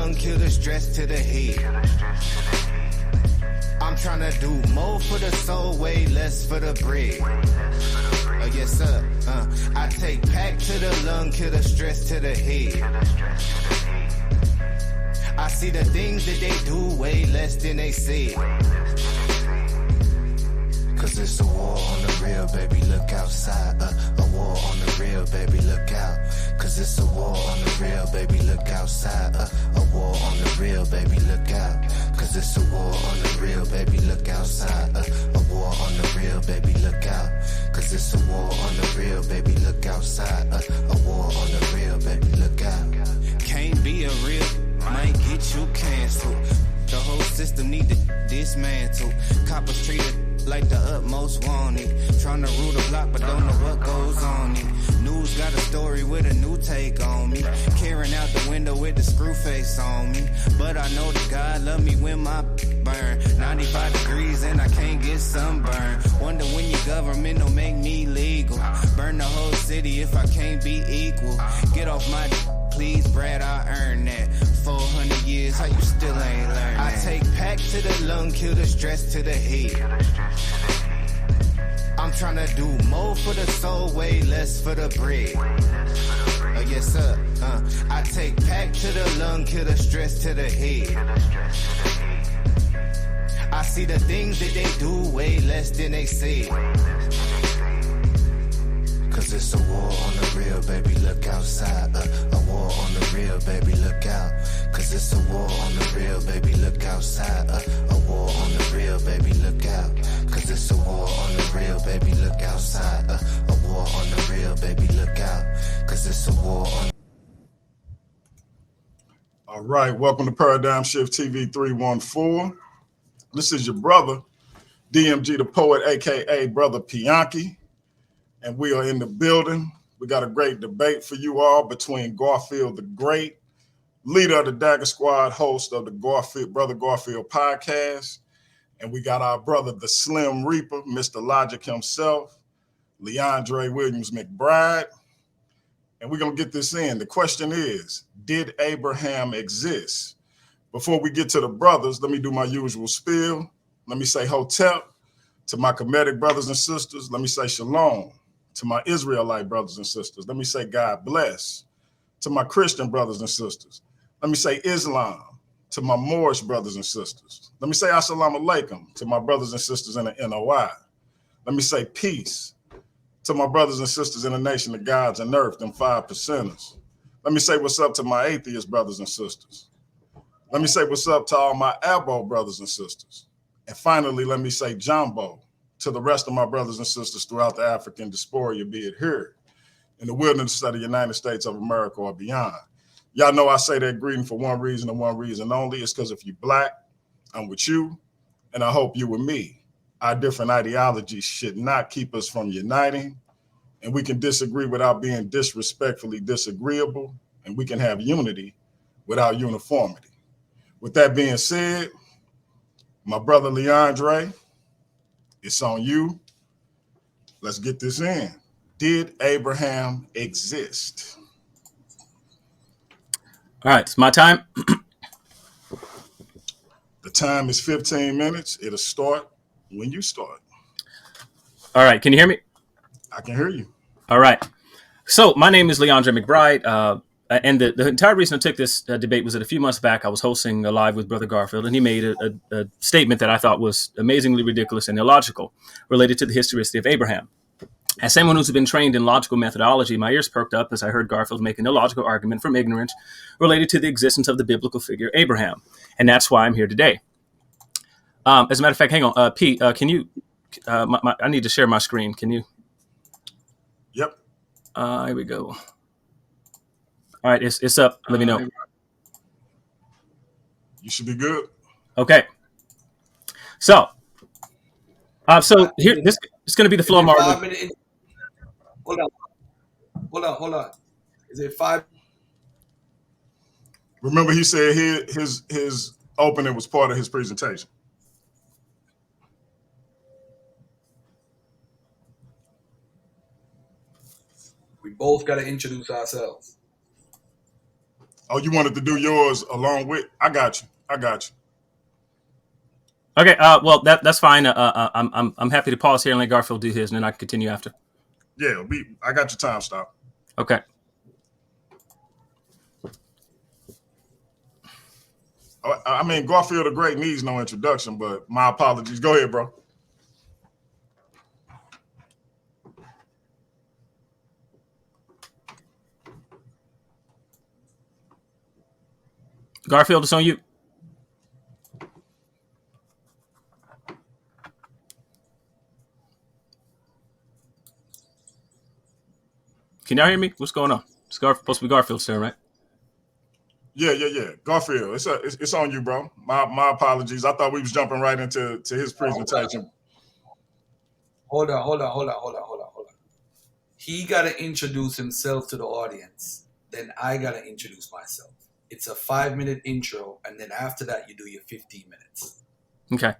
lung, kill the stress to the head. I'm tryna do more for the soul, way less for the bread. Yes sir, I take pack to the lung, kill the stress to the head. I see the things that they do way less than they said. Cause it's a war on the real, baby, look outside. A war on the real, baby, look out. Cause it's a war on the real, baby, look outside. A war on the real, baby, look out. Cause it's a war on the real, baby, look outside. A war on the real, baby, look out. Cause it's a war on the real, baby, look outside. A war on the real, baby, look out. Can't be a real, might get you canceled. The whole system need to dismantle. Coppers treated like the utmost wanted. Tryna rule the block but don't know what goes on it. News got a story with a new take on me. Carrying out the window with the screw face on me. But I know that God love me when my burn 95 degrees and I can't get sunburn. Wonder when your government don't make me legal. Burn the whole city if I can't be equal. Get off my please, Brad, I earned that. 400 years, how you still ain't learned that? I take pack to the lung, kill the stress to the head. I'm tryna do more for the soul, way less for the bread. Yes sir, I take pack to the lung, kill the stress to the head. I see the things that they do way less than they said. Cause it's a war on the real, baby, look outside. A war on the real, baby, look out. Cause it's a war on the real, baby, look outside. A war on the real, baby, look out. Cause it's a war on the real, baby, look outside. A war on the real, baby, look out. Cause it's a war on. All right, welcome to Paradigm Shift TV 314. This is your brother, DMG the Poet, aka Brother Pianki. And we are in the building. We got a great debate for you all between Garfield the Great, leader of the Dagger Squad, host of the Brother Garfield podcast. And we got our brother, the Slim Reaper, Mr. Logic himself, Leandre Williams McBride. And we're going to get this in. The question is, did Abraham exist? Before we get to the brothers, let me do my usual spiel. Let me say hotep. To my Kemetic brothers and sisters, let me say shalom. To my Israelite brothers and sisters, let me say God bless. To my Christian brothers and sisters, let me say Islam. To my Moorish brothers and sisters, let me say assalamu alaikum. To my brothers and sisters in the NOI, let me say peace. To my brothers and sisters in the nation of gods and earth, them 5%ers. Let me say what's up to my atheist brothers and sisters. Let me say what's up to all my Abo brothers and sisters. And finally, let me say Jumbo to the rest of my brothers and sisters throughout the African diaspora, be it here in the wilderness of the United States of America or beyond. Y'all know I say that greeting for one reason and one reason only. It's because if you black, I'm with you, and I hope you with me. Our different ideologies should not keep us from uniting, and we can disagree without being disrespectfully disagreeable, and we can have unity without uniformity. With that being said, my brother Leandre, it's on you. Let's get this in. Did Abraham exist? All right, it's my time. The time is 15 minutes. It'll start when you start. All right, can you hear me? I can hear you. All right. So my name is Leandre McBride. And the entire reason I took this debate was that a few months back, I was hosting a live with Brother Garfield, and he made a statement that I thought was amazingly ridiculous and illogical related to the historicity of Abraham. As someone who's been trained in logical methodology, my ears perked up as I heard Garfield make an illogical argument from ignorance related to the existence of the biblical figure Abraham. And that's why I'm here today. As a matter of fact, hang on, Pete, can you, I need to share my screen. Can you? Yep. Here we go. All right, it's up. Let me know. You should be good. Okay. So here, this is going to be the flow of my. Hold on. Is it 5? Remember, he said his opening was part of his presentation. We both got to introduce ourselves. Oh, you wanted to do yours along with? I got you. I got you. Okay. Well, that's fine. I'm happy to pause here and let Garfield do his, and then I can continue after. Yeah, I got your time stop. Okay. I mean, Garfield the Great needs no introduction, but my apologies. Go ahead, bro. Garfield, it's on you. Can y'all hear me? What's going on? It's supposed to be Garfield's turn, right? Yeah. Garfield, it's on you, bro. My apologies. I thought we was jumping right into his presentation. Hold on. He got to introduce himself to the audience. Then I got to introduce myself. It's a 5-minute intro, and then after that, you do your 15 minutes. Okay.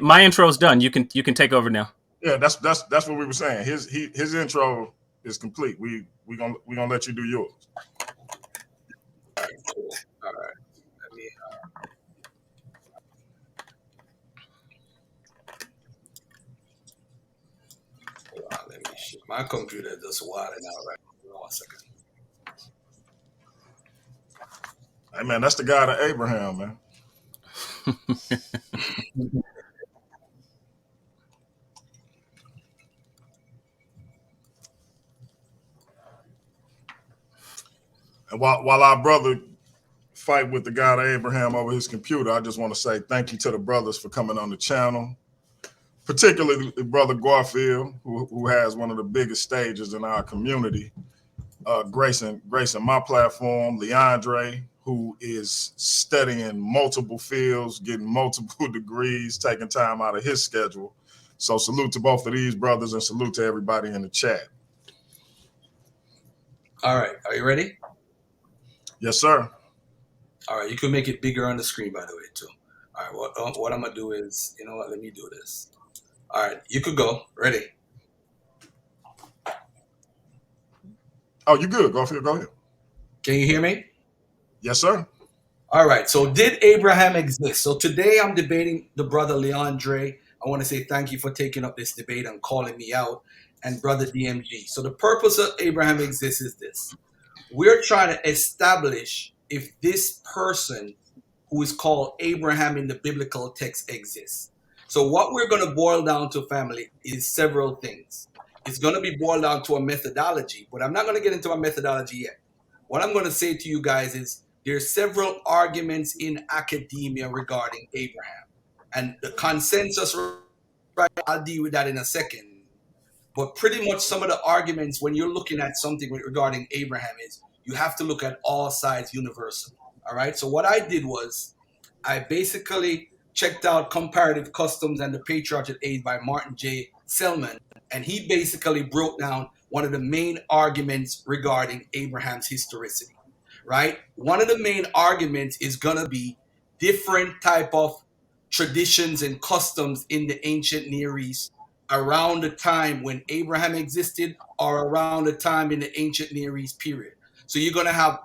My intro is done. You can take over now. Yeah, that's what we were saying. His intro is complete. We gonna let you do yours. All right, cool. All right. Let me shit. My computer just wilding out right now. 1 second. Hey man, that's the God of Abraham, man. And while our brother fight with the God of Abraham over his computer, I just want to say thank you to the brothers for coming on the channel, particularly the brother Garfield, who has one of the biggest stages in our community, gracing my platform, Leandre, who is studying multiple fields, getting multiple degrees, taking time out of his schedule. So salute to both of these brothers and salute to everybody in the chat. All right. Are you ready? Yes, sir. All right. You can make it bigger on the screen, by the way, too. All right. What I'm going to do is, you know what? Let me do this. All right. You could go. Ready? Oh, you good, Garfield? Go ahead. Can you hear me? Yes, sir. All right. So did Abraham exist? So today I'm debating the brother Leandre. I want to say thank you for taking up this debate and calling me out, and brother DMG. So the purpose of Abraham exists is this. We're trying to establish if this person who is called Abraham in the biblical text exists. So what we're going to boil down to, family, is several things. It's going to be boiled down to a methodology, but I'm not going to get into a methodology yet. What I'm going to say to you guys is there's several arguments in academia regarding Abraham. And the consensus, right, I'll deal with that in a second. But pretty much some of the arguments when you're looking at something regarding Abraham is you have to look at all sides universally. All right. So what I did was I basically checked out Comparative Customs and the Patriarchal Age by Martin J. Selman. And he basically broke down one of the main arguments regarding Abraham's historicity. Right. One of the main arguments is going to be different type of traditions and customs in the ancient Near East around the time when Abraham existed or around the time in the ancient Near East period. So you're going to have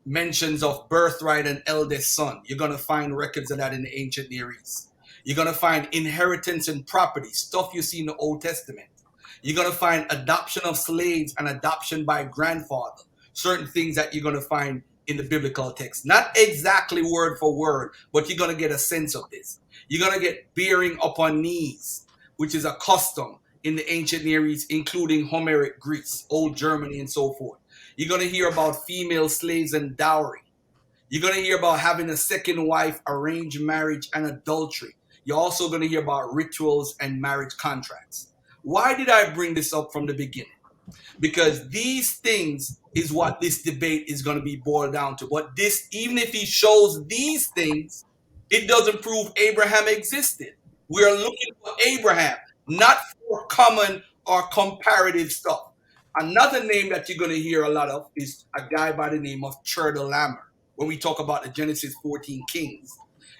mentions of birthright and eldest son. You're going to find records of that in the ancient Near East. You're going to find inheritance and property, stuff you see in the Old Testament. You're going to find adoption of slaves and adoption by grandfather, certain things that you're going to find in the biblical text. Not exactly word for word, but you're going to get a sense of this. You're going to get bearing upon knees, which is a custom in the ancient Near East, including Homeric Greece, Old Germany, and so forth. You're going to hear about female slaves and dowry. You're going to hear about having a second wife, arranged marriage, and adultery. You're also going to hear about rituals and marriage contracts. Why did I bring this up from the beginning? Because these things is what this debate is going to be boiled down to. But this, even if he shows these things, it doesn't prove Abraham existed. We are looking for Abraham, not for common or comparative stuff. Another name that you're going to hear a lot of is a guy by the name of Chedorlaomer. When we talk about the Genesis 14 kings,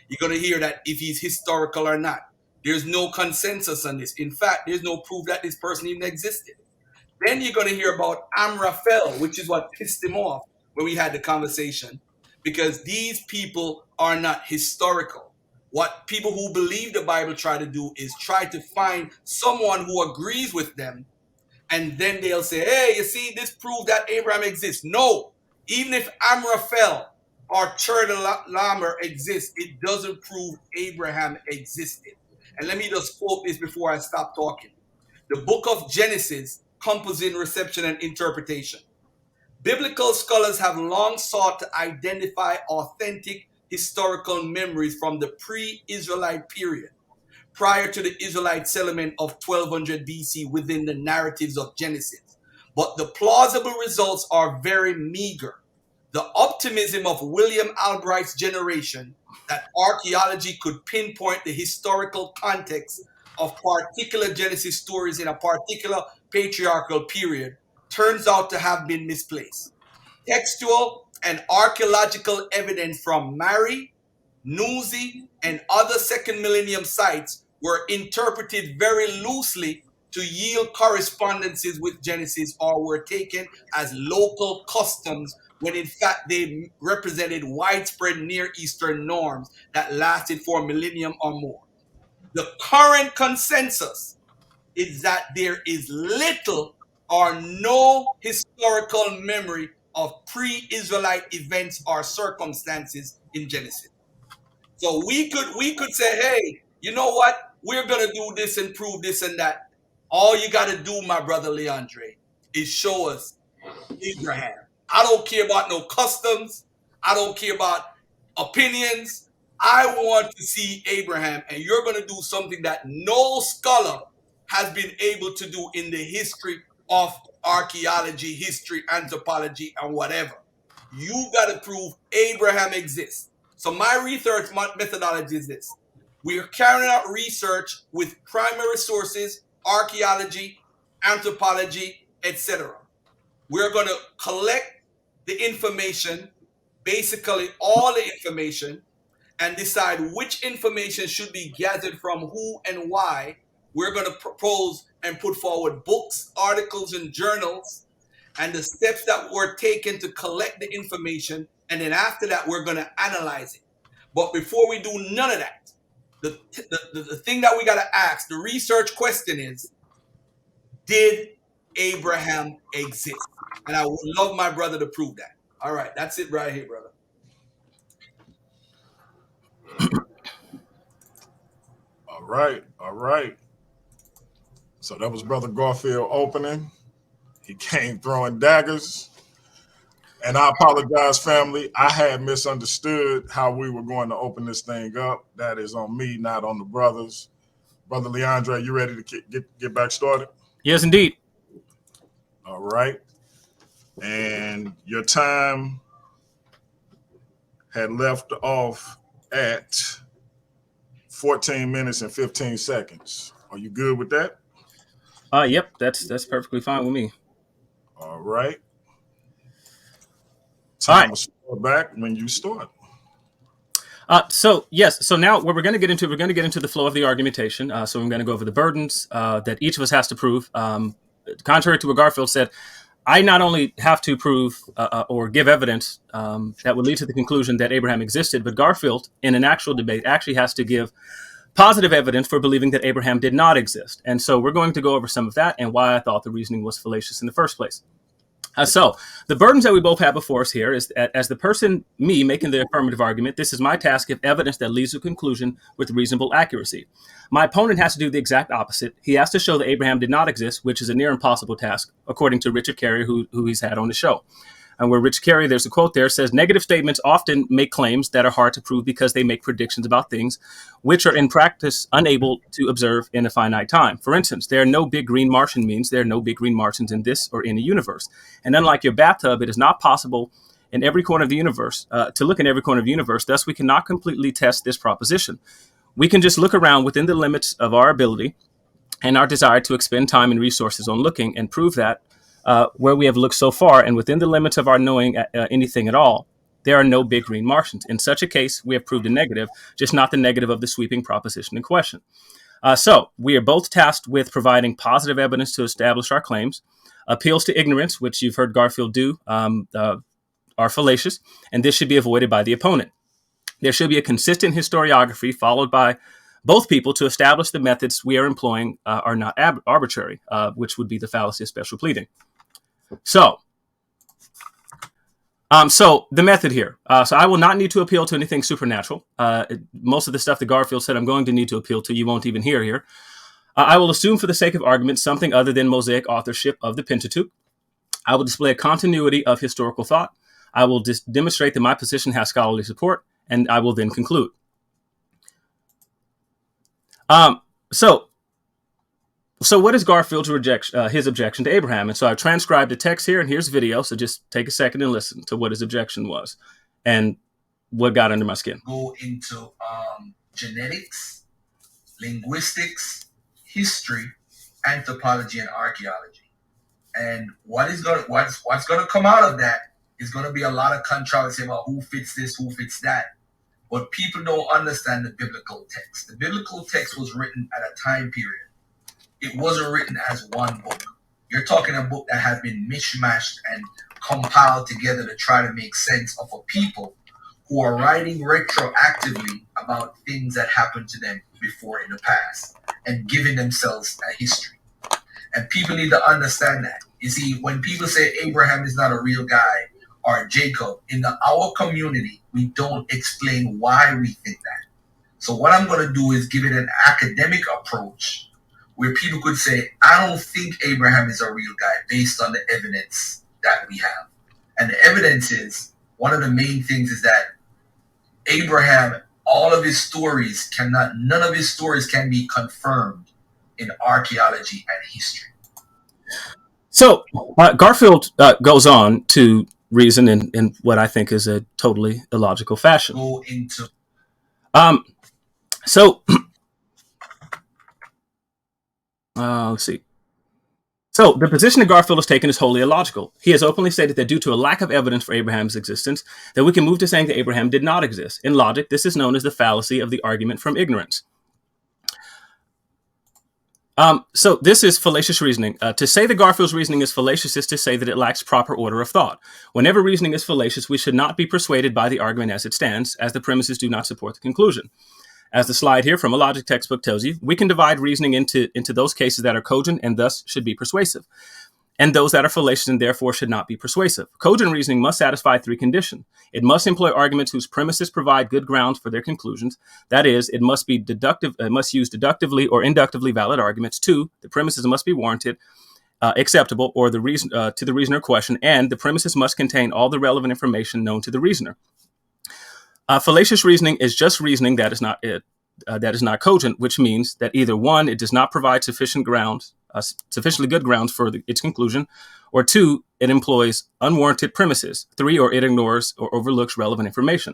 you're going to hear that if he's historical or not. There's no consensus on this. In fact, there's no proof that this person even existed. Then you're going to hear about Amraphel, which is what pissed him off when we had the conversation. because these people are not historical. What people who believe the Bible try to do is try to find someone who agrees with them, and then they'll say, hey, you see, this proves that Abraham exists. No, even if Amraphel or Chedorlaomer exists, it doesn't prove Abraham existed. And let me just quote this before I stop talking. The book of Genesis, composing, reception, and interpretation. Biblical scholars have long sought to identify authentic historical memories from the pre-Israelite period, prior to the Israelite settlement of 1200 BC within the narratives of Genesis. But the plausible results are very meager. The optimism of William Albright's generation that archaeology could pinpoint the historical context of particular Genesis stories in a particular patriarchal period turns out to have been misplaced. Textual and archaeological evidence from Mari, Nuzi, and other second millennium sites were interpreted very loosely to yield correspondences with Genesis, or were taken as local customs when in fact they represented widespread Near Eastern norms that lasted for a millennium or more. The current consensus is that there is little or no historical memory of pre-Israelite events or circumstances in Genesis. So we could say, hey, you know what? We're gonna do this and prove this and that. All you gotta do, my brother Leandre, is show us Abraham. I don't care about no customs. I don't care about opinions. I want to see Abraham, and you're gonna do something that no scholar has been able to do in the history of archaeology, history, anthropology, and whatever. You got to prove Abraham exists. So my research methodology is this. We are carrying out research with primary sources, archaeology, anthropology, etc. We're going to collect the information, basically all the information, and decide which information should be gathered from who and why. We're going to propose and put forward books, articles, and journals, and the steps that were taken to collect the information. And then after that, we're going to analyze it. But before we do none of that, the thing that we got to ask, the research question is, did Abraham exist? And I would love my brother to prove that. All right, that's it right here, brother. All right. So that was Brother Garfield opening. He came throwing daggers. And I apologize, family. I had misunderstood how we were going to open this thing up. That is on me, not on the brothers. Brother Leandre, you ready to get back started? Yes, indeed. All right. And your time had left off at 14 minutes and 15 seconds. Are you good with that? Yep, that's perfectly fine with me. All right. Time to start back when you start. So now what we're going to get into the flow of the argumentation. So I'm going to go over the burdens that each of us has to prove. Contrary to what Garfield said, I not only have to prove or give evidence that would lead to the conclusion that Abraham existed, but Garfield, in an actual debate, actually has to give positive evidence for believing that Abraham did not exist. And so we're going to go over some of that and why I thought the reasoning was fallacious in the first place. So the burdens that we both have before us here is that as the person, me, making the affirmative argument, this is my task of evidence that leads to a conclusion with reasonable accuracy. My opponent has to do the exact opposite. He has to show that Abraham did not exist, which is a near impossible task, according to Richard Carey, who he's had on the show. And where Richard Carey, there's a quote there, says, negative statements often make claims that are hard to prove because they make predictions about things which are in practice unable to observe in a finite time. For instance, there are no big green Martian means there are no big green Martians in this or any universe. And unlike your bathtub, it is not possible in every corner of the universe to look in every corner of the universe. Thus, we cannot completely test this proposition. We can just look around within the limits of our ability and our desire to expend time and resources on looking and prove that where we have looked so far and within the limits of our knowing anything at all, there are no big green Martians. In such a case, we have proved a negative, just not the negative of the sweeping proposition in question. So we are both tasked with providing positive evidence to establish our claims, appeals to ignorance, which you've heard Garfield do are fallacious, and this should be avoided by the opponent. There should be a consistent historiography followed by both people to establish the methods we are employing are not arbitrary, which would be the fallacy of special pleading. So the method here. So I will not need to appeal to anything supernatural. Most of the stuff that Garfield said I'm going to need to appeal to, you won't even hear here. I will assume for the sake of argument something other than Mosaic authorship of the Pentateuch. I will display a continuity of historical thought. I will demonstrate that my position has scholarly support, and I will then conclude. So what is Garfield's his objection to Abraham? And so I've transcribed the text here, and here's video. So just take a second and listen to what his objection was and what got under my skin. Go into genetics, linguistics, history, anthropology, and archaeology. And what's going to come out of that is going to be a lot of controversy about who fits this, who fits that. But people don't understand the biblical text. The biblical text was written at a time period. It wasn't written as one book. You're talking a book that has been mishmashed and compiled together to try to make sense of a people who are writing retroactively about things that happened to them before in the past and giving themselves a history. And people need to understand that. You see, when people say Abraham is not a real guy or Jacob, in our community, we don't explain why we think that. So what I'm going to do is give it an academic approach where people could say, I don't think Abraham is a real guy based on the evidence that we have. And the evidence is, one of the main things is that Abraham, none of his stories can be confirmed in archaeology and history. So Garfield goes on to reason in what I think is a totally illogical fashion. Go into let's see. So the position that Garfield has taken is wholly illogical. He has openly stated that due to a lack of evidence for Abraham's existence, that we can move to saying that Abraham did not exist. In logic, this is known as the fallacy of the argument from ignorance. So this is fallacious reasoning. To say that Garfield's reasoning is fallacious is to say that it lacks proper order of thought. Whenever reasoning is fallacious, we should not be persuaded by the argument as it stands, as the premises do not support the conclusion. As the slide here from a logic textbook tells you, we can divide reasoning into those cases that are cogent and thus should be persuasive, and those that are fallacious and therefore should not be persuasive. Cogent reasoning must satisfy three conditions. It must employ arguments whose premises provide good grounds for their conclusions. That is, it must be deductive. It must use deductively or inductively valid arguments. 2, the premises must be warranted, acceptable, or the reason to the reasoner question, and the premises must contain all the relevant information known to the reasoner. Fallacious reasoning is just reasoning that is not cogent, which means that either 1, it does not provide sufficiently good grounds for its conclusion, or 2, it employs unwarranted premises, 3, or it ignores or overlooks relevant information.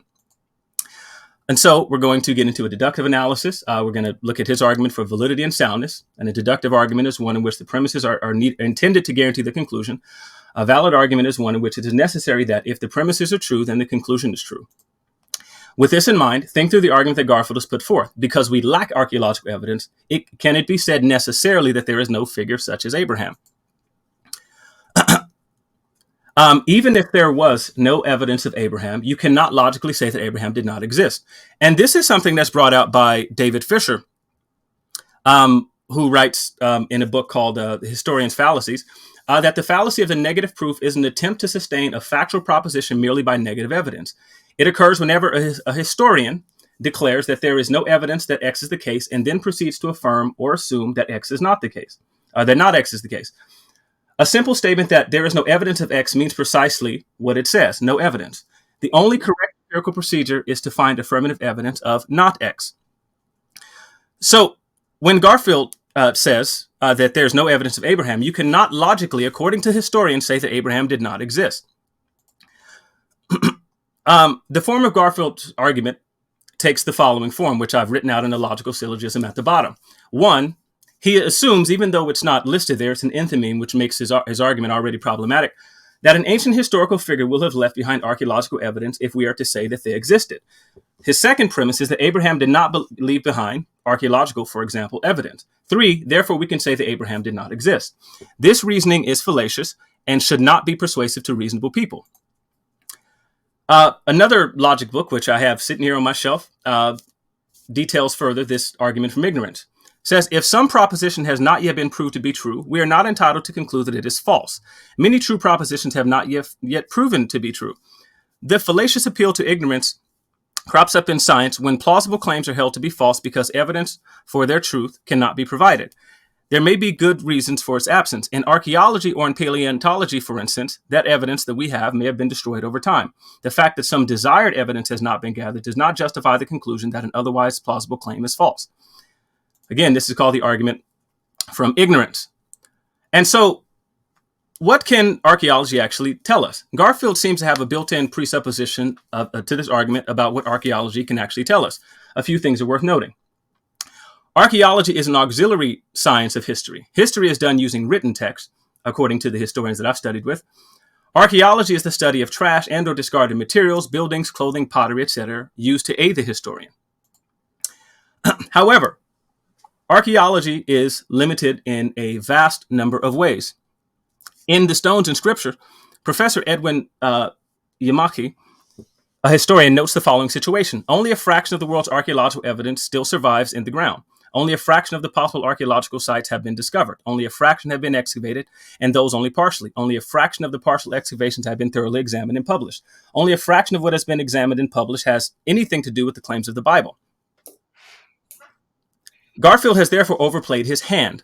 And so we're going to get into a deductive analysis. We're going to look at his argument for validity and soundness. And a deductive argument is one in which the premises are intended to guarantee the conclusion. A valid argument is one in which it is necessary that if the premises are true, then the conclusion is true. With this in mind, think through the argument that Garfield has put forth. Because we lack archaeological evidence, can it be said necessarily that there is no figure such as Abraham? Even if there was no evidence of Abraham, you cannot logically say that Abraham did not exist. And this is something that's brought out by David Fisher, who writes in a book called The Historian's Fallacies, that the fallacy of the negative proof is an attempt to sustain a factual proposition merely by negative evidence. It occurs whenever a historian declares that there is no evidence that X is the case and then proceeds to affirm or assume that X is not the case, that not X is the case. A simple statement that there is no evidence of X means precisely what it says, no evidence. The only correct empirical procedure is to find affirmative evidence of not X. So when Garfield says that there's no evidence of Abraham, you cannot logically, according to historians, say that Abraham did not exist. The form of Garfield's argument takes the following form, which I've written out in a logical syllogism at the bottom. 1, he assumes, even though it's not listed there, it's an enthymeme, which makes his argument already problematic, that an ancient historical figure will have left behind archaeological evidence if we are to say that they existed. His second premise is that Abraham did not leave behind archaeological, for example, evidence. 3, therefore we can say that Abraham did not exist. This reasoning is fallacious and should not be persuasive to reasonable people. Another logic book, which I have sitting here on my shelf, details further this argument from ignorance. Says, if some proposition has not yet been proved to be true, we are not entitled to conclude that it is false. Many true propositions have not yet proven to be true. The fallacious appeal to ignorance crops up in science when plausible claims are held to be false because evidence for their truth cannot be provided. There may be good reasons for its absence. In archaeology or in paleontology, for instance, that evidence that we have may have been destroyed over time. The fact that some desired evidence has not been gathered does not justify the conclusion that an otherwise plausible claim is false. Again, this is called the argument from ignorance. And so, what can archaeology actually tell us? Garfield seems to have a built-in presupposition to this argument about what archaeology can actually tell us. A few things are worth noting. Archaeology is an auxiliary science of history. History is done using written text, according to the historians that I've studied with. Archaeology is the study of trash and or discarded materials, buildings, clothing, pottery, etc., used to aid the historian. However, archaeology is limited in a vast number of ways. In The Stones in Scripture, Professor Edwin Yamaki, a historian, notes the following situation. Only a fraction of the world's archaeological evidence still survives in the ground. Only a fraction of the possible archaeological sites have been discovered. Only a fraction have been excavated, and those only partially. Only a fraction of the partial excavations have been thoroughly examined and published. Only a fraction of what has been examined and published has anything to do with the claims of the Bible. Garfield has therefore overplayed his hand.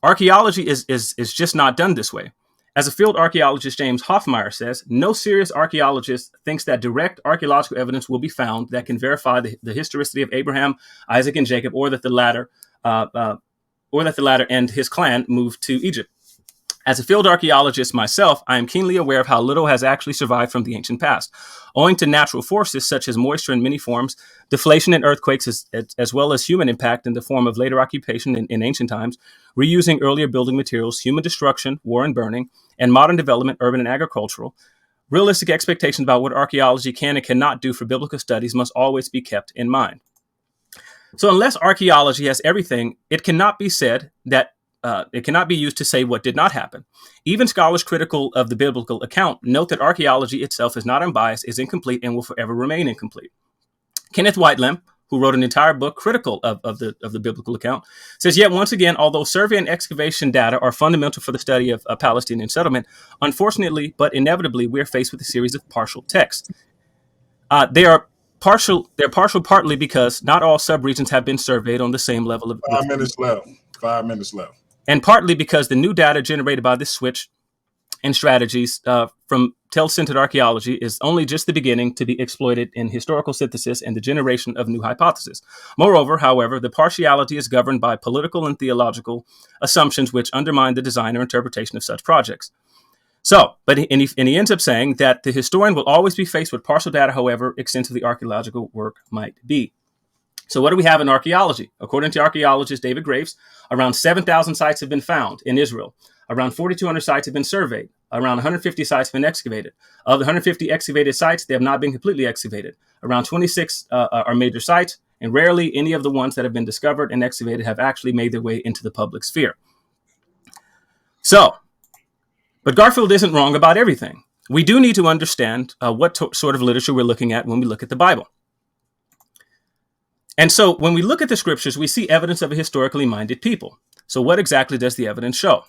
Archaeology is just not done this way. As a field archaeologist James Hoffmeyer says, no serious archaeologist thinks that direct archaeological evidence will be found that can verify the historicity of Abraham, Isaac, and Jacob, or that the latter and his clan moved to Egypt. As a field archaeologist myself, I am keenly aware of how little has actually survived from the ancient past. Owing to natural forces such as moisture in many forms, deflation and earthquakes, as well as human impact in the form of later occupation in ancient times, reusing earlier building materials, human destruction, war and burning, and modern development, urban and agricultural, realistic expectations about what archaeology can and cannot do for biblical studies must always be kept in mind. So unless archaeology has everything, it cannot be said that it cannot be used to say what did not happen. Even scholars critical of the biblical account note that archaeology itself is not unbiased, is incomplete, and will forever remain incomplete. Kenneth Whitelam, who wrote an entire book critical of the biblical account, says, yet once again, although survey and excavation data are fundamental for the study of Palestinian settlement, unfortunately, but inevitably, we are faced with a series of partial texts. They're partial partly because not all subregions have been surveyed on the same level of 5 minutes left. 5 minutes left. And partly because the new data generated by this switch in strategies from tell-centered archaeology is only just the beginning to be exploited in historical synthesis and the generation of new hypotheses. Moreover, however, the partiality is governed by political and theological assumptions which undermine the design or interpretation of such projects. So, and he ends up saying that the historian will always be faced with partial data, however extensive the archaeological work might be. So what do we have in archaeology? According to archaeologist David Graves, around 7,000 sites have been found in Israel. Around 4,200 sites have been surveyed. Around 150 sites have been excavated. Of the 150 excavated sites, they have not been completely excavated. Around 26 are major sites, and rarely any of the ones that have been discovered and excavated have actually made their way into the public sphere. So, but Garfield isn't wrong about everything. We do need to understand what sort of literature we're looking at when we look at the Bible. And so when we look at the scriptures, we see evidence of a historically minded people. So what exactly does the evidence show?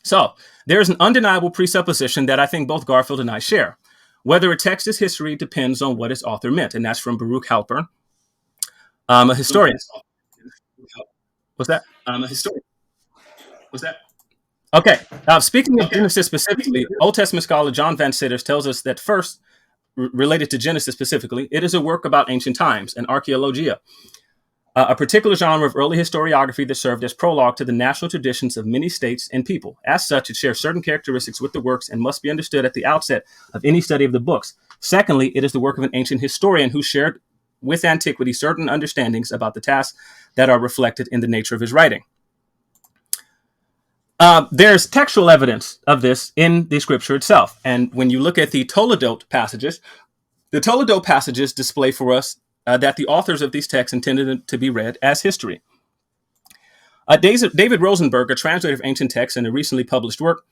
So there's an undeniable presupposition that I think both Garfield and I share. Whether a text is history depends on what its author meant. And that's from Baruch Halpern, a historian. What's that? A historian. What's that? Okay. Speaking of Genesis specifically, Old Testament scholar John Van Sitters tells us that first, related to Genesis specifically, it is a work about ancient times, an archaeologia, a particular genre of early historiography that served as prologue to the national traditions of many states and people. As such, it shares certain characteristics with the works and must be understood at the outset of any study of the books. Secondly, it is the work of an ancient historian who shared with antiquity certain understandings about the tasks that are reflected in the nature of his writing. There's textual evidence of this in the scripture itself. And when you look at the Toledot passages display for us that the authors of these texts intended to be read as history. David Rosenberg, a translator of ancient texts in a recently published work,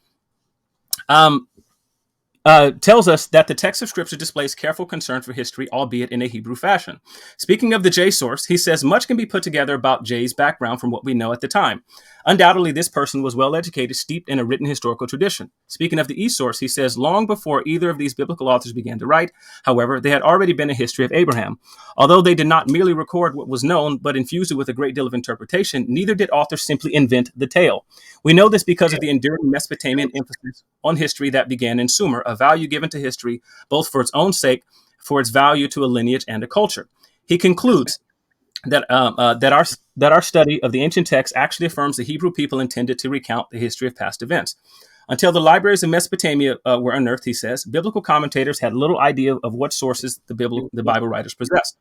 tells us that the text of Scripture displays careful concern for history, albeit in a Hebrew fashion. Speaking of the J source, he says much can be put together about J's background from what we know at the time. Undoubtedly, this person was well educated, steeped in a written historical tradition. Speaking of the E source, he says long before either of these biblical authors began to write, however, there had already been a history of Abraham. Although they did not merely record what was known, but infused it with a great deal of interpretation, neither did authors simply invent the tale. We know this because of the enduring Mesopotamian emphasis on history that began in Sumer, a value given to history both for its own sake, for its value to a lineage and a culture. He concludes that our study of the ancient texts actually affirms the Hebrew people intended to recount the history of past events. Until the libraries of Mesopotamia were unearthed, he says, biblical commentators had little idea of what sources the Bible writers possessed.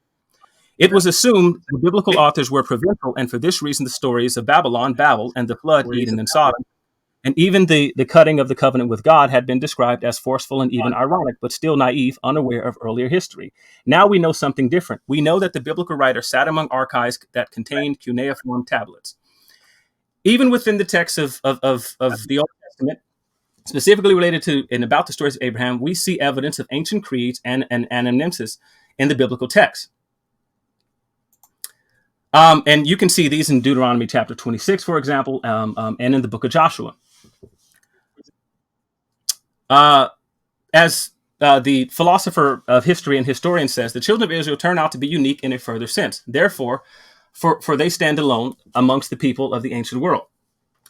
It was assumed the biblical authors were provincial, and for this reason the stories of Babylon, Babel, and the flood, Eden, and Sodom, and even the cutting of the covenant with God had been described as forceful and even ironic, but still naive, unaware of earlier history. Now we know something different. We know that the biblical writer sat among archives that contained cuneiform tablets. Even within the text of the Old Testament, specifically related to and about the stories of Abraham, we see evidence of ancient creeds and anamnesis in the biblical text. And you can see these in Deuteronomy chapter 26, for example, and in the book of Joshua. As the philosopher of history and historian says, the children of Israel turn out to be unique in a further sense. Therefore, for they stand alone amongst the people of the ancient world,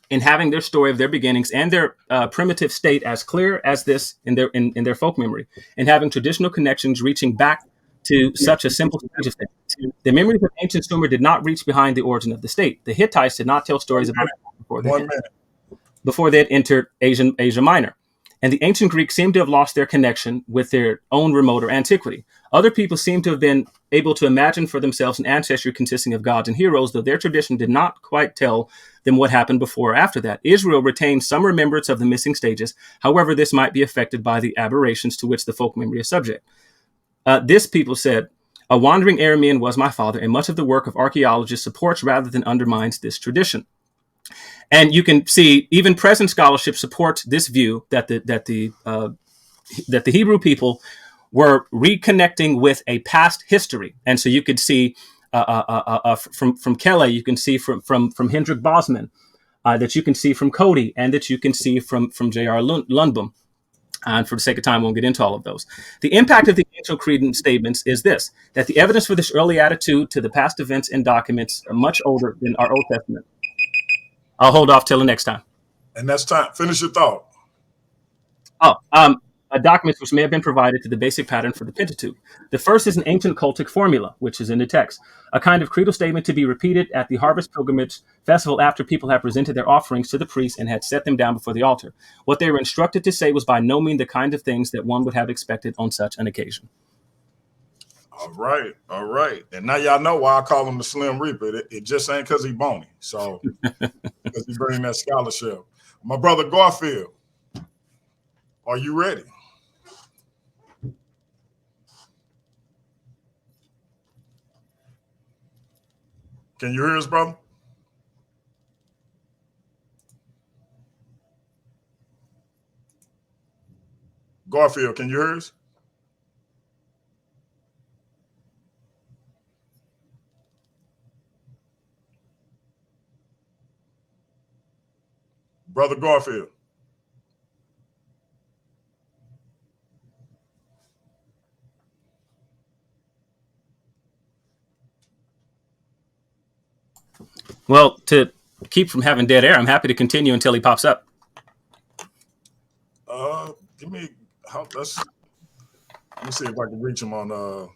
in having their story of their beginnings and their primitive state as clear as this in their folk memory, and having traditional connections reaching back to such a simple stage of things. The memories of ancient Sumer did not reach behind the origin of the state. The Hittites did not tell stories about it before they had entered Asia Minor. And the ancient Greeks seem to have lost their connection with their own remoter antiquity. Other people seem to have been able to imagine for themselves an ancestry consisting of gods and heroes, though their tradition did not quite tell them what happened before or after that. Israel retained some remembrance of the missing stages. However, this might be affected by the aberrations to which the folk memory is subject. This, people said, a wandering Aramean was my father, and much of the work of archaeologists supports rather than undermines this tradition. And you can see even present scholarship supports this view that the Hebrew people were reconnecting with a past history. And so you could see from Kelly, you can see from Hendrik Bosman, that you can see from Cody, and that you can see from J.R. Lundboom. And for the sake of time, we won't get into all of those. The impact of the ancient creed statements is this, that the evidence for this early attitude to the past events and documents are much older than our Old Testament. I'll hold off till the next time. And that's time. Finish your thought. Documents which may have been provided to the basic pattern for the Pentateuch. The first is an ancient cultic formula, which is in the text, a kind of creedal statement to be repeated at the harvest pilgrimage festival after people have presented their offerings to the priest and had set them down before the altar. What they were instructed to say was by no means the kind of things that one would have expected on such an occasion. All right. And now y'all know why I call him the Slim Reaper. It just ain't because he bony. So, because he bring that scholarship. My brother Garfield, are you ready? Can you hear us, brother? Garfield, can you hear us? Brother Garfield. Well, to keep from having dead air, I'm happy to continue until he pops up. Let me see if I can reach him on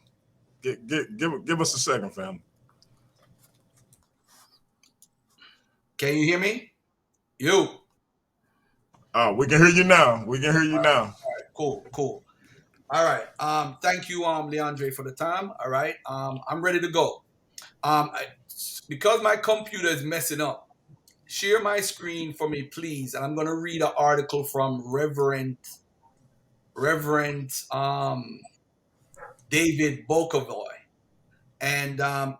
give us a second, fam. Can you hear me? We can hear you now. All right, cool. All right. Thank you, Leandre, for the time. All right. I'm ready to go. Because my computer is messing up, share my screen for me, please. And I'm going to read an article from Reverend David Bokovoy. And I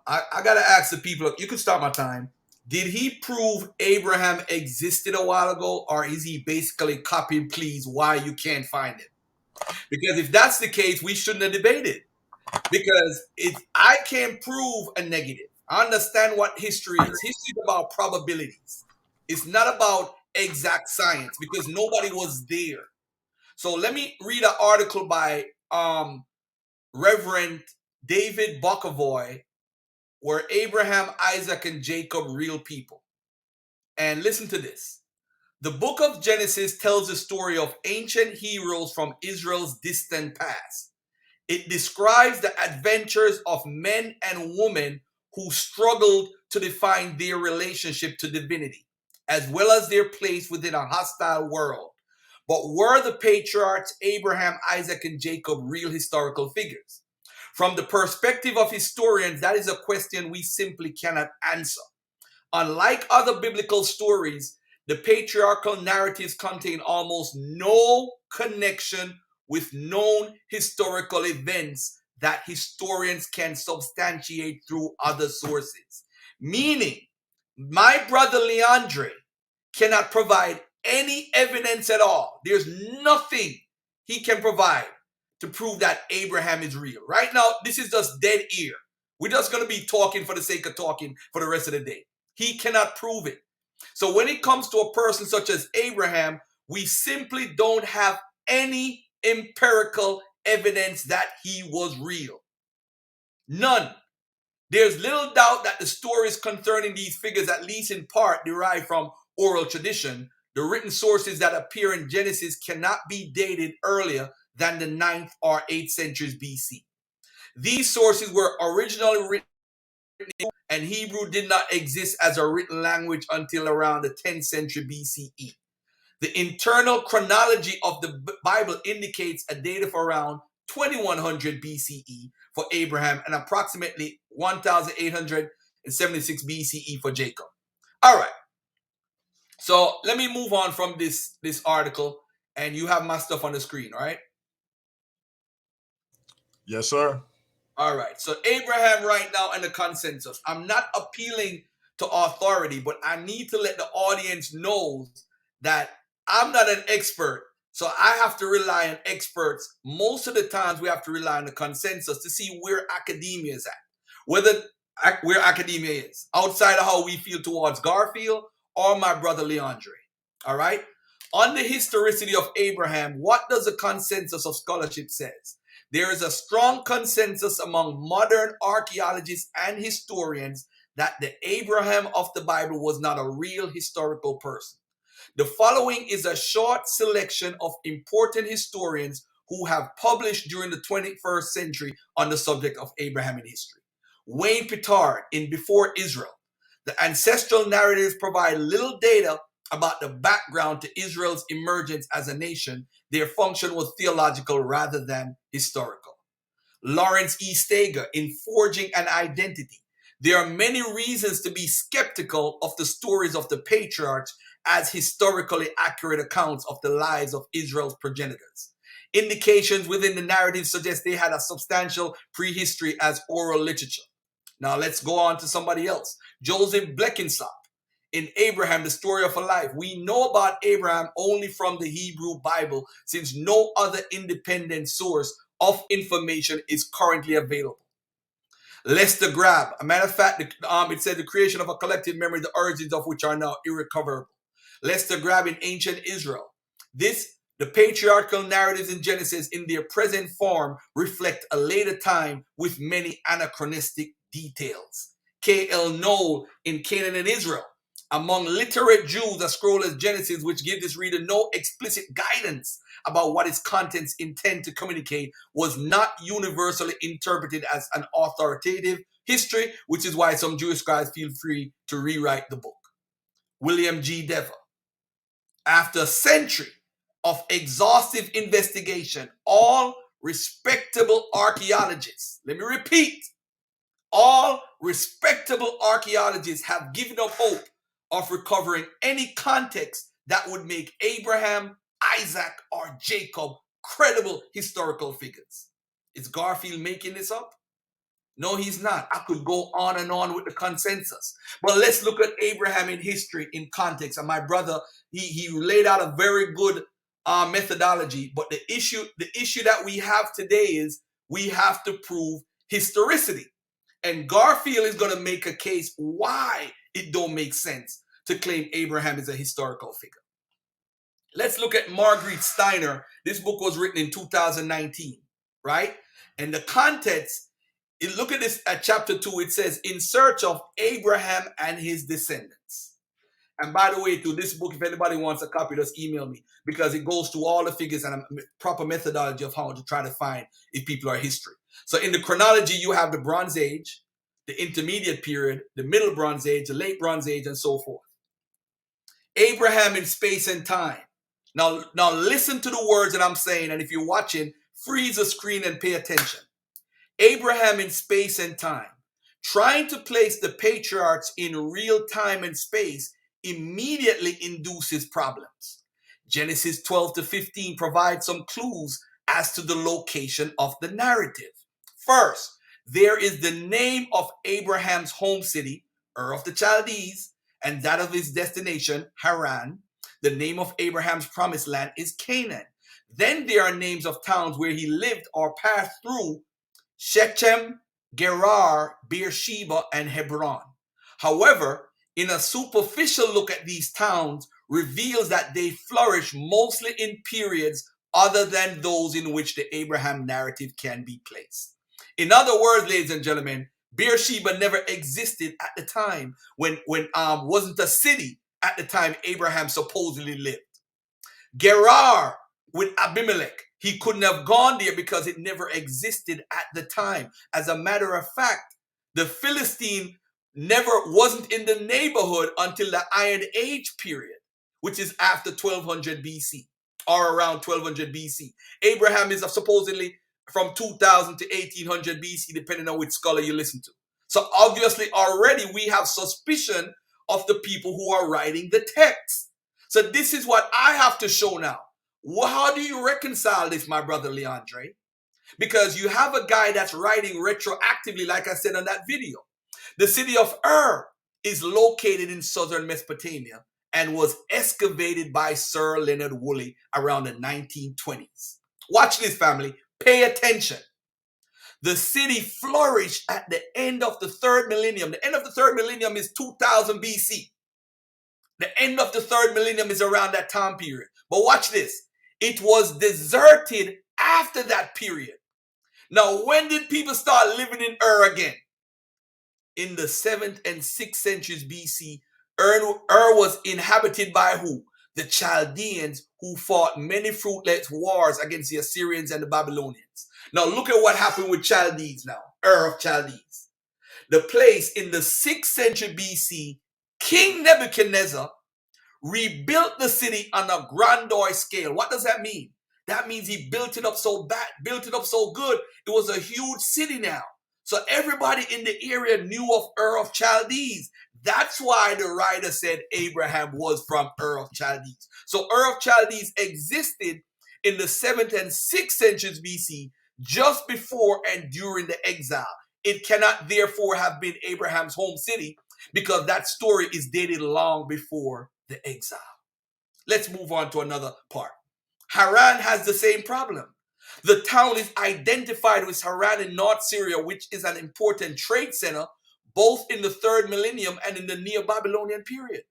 got to ask the people, you can start my time. Did he prove Abraham existed a while ago, or is he basically copy and please why you can't find it? Because if that's the case, we shouldn't have debated. Because I can't prove a negative. I understand what history is. History is about probabilities. It's not about exact science because nobody was there. So let me read an article by Reverend David Bokovoy, were Abraham, Isaac, and Jacob real people? And listen to this. The book of Genesis tells the story of ancient heroes from Israel's distant past. It describes the adventures of men and women who struggled to define their relationship to divinity, as well as their place within a hostile world. But were the patriarchs Abraham, Isaac, and Jacob real historical figures? From the perspective of historians, that is a question we simply cannot answer. Unlike other biblical stories, the patriarchal narratives contain almost no connection with known historical events that historians can substantiate through other sources. Meaning, my brother Leandre cannot provide any evidence at all. There's nothing he can provide to prove that Abraham is real. Right now, this is just dead ear. We're just going to be talking for the sake of talking for the rest of the day. He cannot prove it. So when it comes to a person such as Abraham, we simply don't have any empirical evidence that he was real. None. There's little doubt that the stories concerning these figures, at least in part, derive from oral tradition. The written sources that appear in Genesis cannot be dated earlier than the 9th or 8th centuries BC. These sources were originally written and Hebrew did not exist as a written language until around the 10th century BCE. The internal chronology of the Bible indicates a date of around 2100 BCE for Abraham and approximately 1876 BCE for Jacob. All right. So let me move on from this article, and you have my stuff on the screen, all right? Yes, sir. All right. So Abraham right now and the consensus. I'm not appealing to authority, but I need to let the audience know that I'm not an expert. So I have to rely on experts. Most of the times we have to rely on the consensus to see where academia is at. Where academia is. Outside of how we feel towards Garfield or my brother Leandre. All right. On the historicity of Abraham, what does the consensus of scholarship says? There is a strong consensus among modern archaeologists and historians that the Abraham of the Bible was not a real historical person. The following is a short selection of important historians who have published during the 21st century on the subject of Abraham in history. Wayne Pittard in Before Israel. The ancestral narratives provide little data about the background to Israel's emergence as a nation. Their function was theological rather than historical. Lawrence E. Steger in Forging an Identity. There are many reasons to be skeptical of the stories of the patriarchs as historically accurate accounts of the lives of Israel's progenitors. Indications within the narrative suggest they had a substantial prehistory as oral literature. Now let's go on to somebody else. Joseph Bleckinsopp in Abraham, the Story of a Life. We know about Abraham only from the Hebrew Bible, since no other independent source of information is currently available. Lester Grab, a matter of fact, it said the creation of a collective memory, the origins of which are now irrecoverable. Lester Grab in Ancient Israel. The patriarchal narratives in Genesis in their present form reflect a later time with many anachronistic details. K.L. Knoll in Canaan and Israel. Among literate Jews, a scroll as Genesis, which gives this reader no explicit guidance about what its contents intend to communicate, was not universally interpreted as an authoritative history, which is why some Jewish scholars feel free to rewrite the book. William G. Dever. After a century of exhaustive investigation, all respectable archaeologists, let me repeat, all respectable archaeologists have given up hope of recovering any context that would make Abraham, Isaac, or Jacob credible historical figures. Is Garfield making this up? No, he's not. I could go on and on with the consensus. But let's look at Abraham in history in context. And my brother, he laid out a very good methodology, but the issue that we have today is we have to prove historicity. And Garfield is going to make a case why it don't make sense to claim Abraham is a historical figure. Let's look at Margaret Steiner. This book was written in 2019, right? And the context, look at this at chapter 2. It says, in search of Abraham and his descendants. And by the way, to this book, if anybody wants a copy, just email me, because it goes through all the figures and a proper methodology of how to try to find if people are history. So in the chronology, you have the Bronze Age, the Intermediate Period, the Middle Bronze Age, the Late Bronze Age, and so forth. Abraham in space and time. Now listen to the words that I'm saying, and if you're watching, freeze the screen and pay attention. Abraham in space and time. Trying to place the patriarchs in real time and space immediately induces problems. Genesis 12 to 15 provides some clues as to the location of the narrative. First, there is the name of Abraham's home city, Ur of the Chaldees, and that of his destination, Haran. The name of Abraham's promised land is Canaan. Then there are names of towns where he lived or passed through: Shechem, Gerar, Beersheba, and Hebron. However, in a superficial look at these towns reveals that they flourish mostly in periods other than those in which the Abraham narrative can be placed. In other words, ladies and gentlemen, Beersheba never existed at the time when wasn't a city at the time Abraham supposedly lived. Gerar with Abimelech, he couldn't have gone there because it never existed at the time. As a matter of fact, the Philistine wasn't in the neighborhood until the Iron Age period, which is after 1200 BC or around 1200 BC. Abraham is supposedly from 2000 to 1800 BC, depending on which scholar you listen to. So obviously already we have suspicion of the people who are writing the text. So this is what I have to show now. How do you reconcile this, my brother Leandre? Because you have a guy that's writing retroactively, like I said on that video. The city of Ur is located in southern Mesopotamia and was excavated by Sir Leonard Woolley around the 1920s. Watch this, family. Pay attention. The city flourished at the end of the third millennium. The end of the third millennium is 2000 BC. The end of the third millennium is around that time period. But watch this. It was deserted after that period. Now, when did people start living in Ur again? In the 7th and 6th centuries BC, Ur was inhabited by who? The Chaldeans, who fought many fruitless wars against the Assyrians and the Babylonians. Now look at what happened with Chaldees now, Ur of Chaldees. The place in the 6th century BC, King Nebuchadnezzar rebuilt the city on a grandeur scale. What does that mean? That means he built it up so good, it was a huge city now. So everybody in the area knew of Ur of Chaldees. That's why the writer said Abraham was from Ur of Chaldees. So Ur of Chaldees existed in the 7th and 6th centuries BC, just before and during the exile. It cannot therefore have been Abraham's home city because that story is dated long before the exile. Let's move on to another part. Haran has the same problem. The town is identified with Haran in North Syria, which is an important trade center, both in the 3rd millennium and in the Neo-Babylonian period.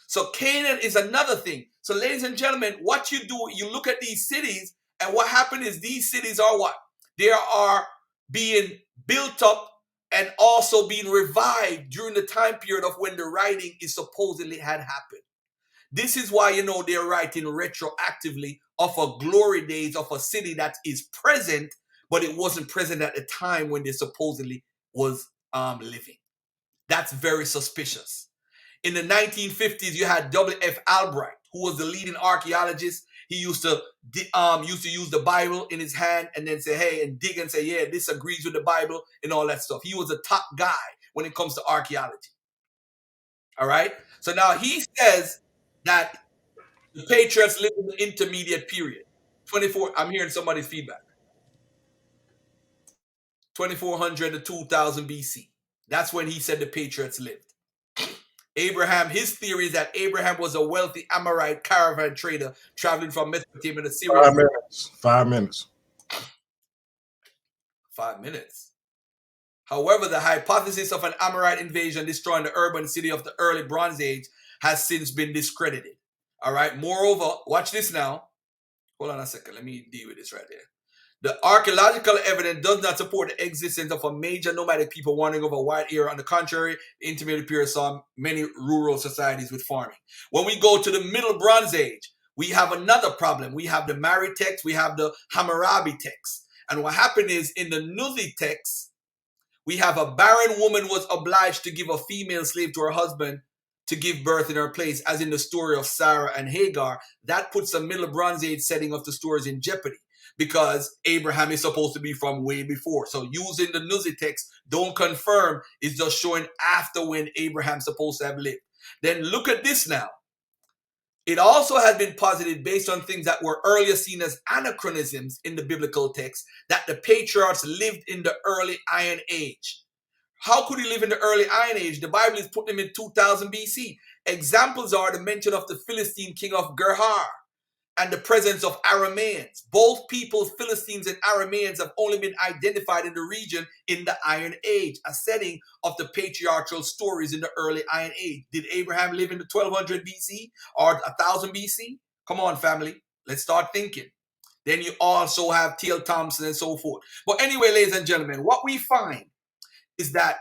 So Canaan is another thing. So ladies and gentlemen, what you do, you look at these cities, and what happened is these cities are what? They are being built up and also being revived during the time period of when the writing is supposedly had happened. This is why, they're writing retroactively of a glory days of a city that is present, but it wasn't present at the time when they supposedly was living. That's very suspicious. In the 1950s, you had W.F. Albright, who was the leading archaeologist. He used to use the Bible in his hand and then say, hey, and dig and say, yeah, this agrees with the Bible and all that stuff. He was a top guy when it comes to archaeology. All right. So now he says that the patriots lived in the intermediate period. I'm hearing somebody's feedback. 2400 to 2000 BC. That's when he said the patriots lived. Abraham, his theory is that Abraham was a wealthy Amorite caravan trader traveling from Mesopotamia to Syria. 5 minutes. 5 minutes. 5 minutes. However, the hypothesis of an Amorite invasion destroying the urban city of the early Bronze Age has since been discredited. All right. Moreover, watch this now. Hold on a second. Let me deal with this right here. The archaeological evidence does not support the existence of a major nomadic people wandering over a wide area. On the contrary, the intermediate period saw many rural societies with farming. When we go to the Middle Bronze Age, we have another problem. We have the Mari text, we have the Hammurabi text. And what happened is in the Nuzi text, we have a barren woman was obliged to give a female slave to her husband to give birth in her place, as in the story of Sarah and Hagar. That puts the Middle Bronze Age setting of the stories in jeopardy, because Abraham is supposed to be from way before. So using the Nuzi text, don't confirm, is just showing after when Abraham's supposed to have lived. Then look at this now. It also has been posited based on things that were earlier seen as anachronisms in the biblical text, that the patriarchs lived in the early Iron Age. How could he live in the early Iron Age? The Bible is putting him in 2000 BC. Examples are the mention of the Philistine king of Gerhar and the presence of Arameans. Both peoples, Philistines and Arameans, have only been identified in the region in the Iron Age, a setting of the patriarchal stories in the early Iron Age. Did Abraham live in the 1200 BC or 1000 BC? Come on, family. Let's start thinking. Then you also have T.L. Thompson and so forth. But anyway, ladies and gentlemen, what we find is that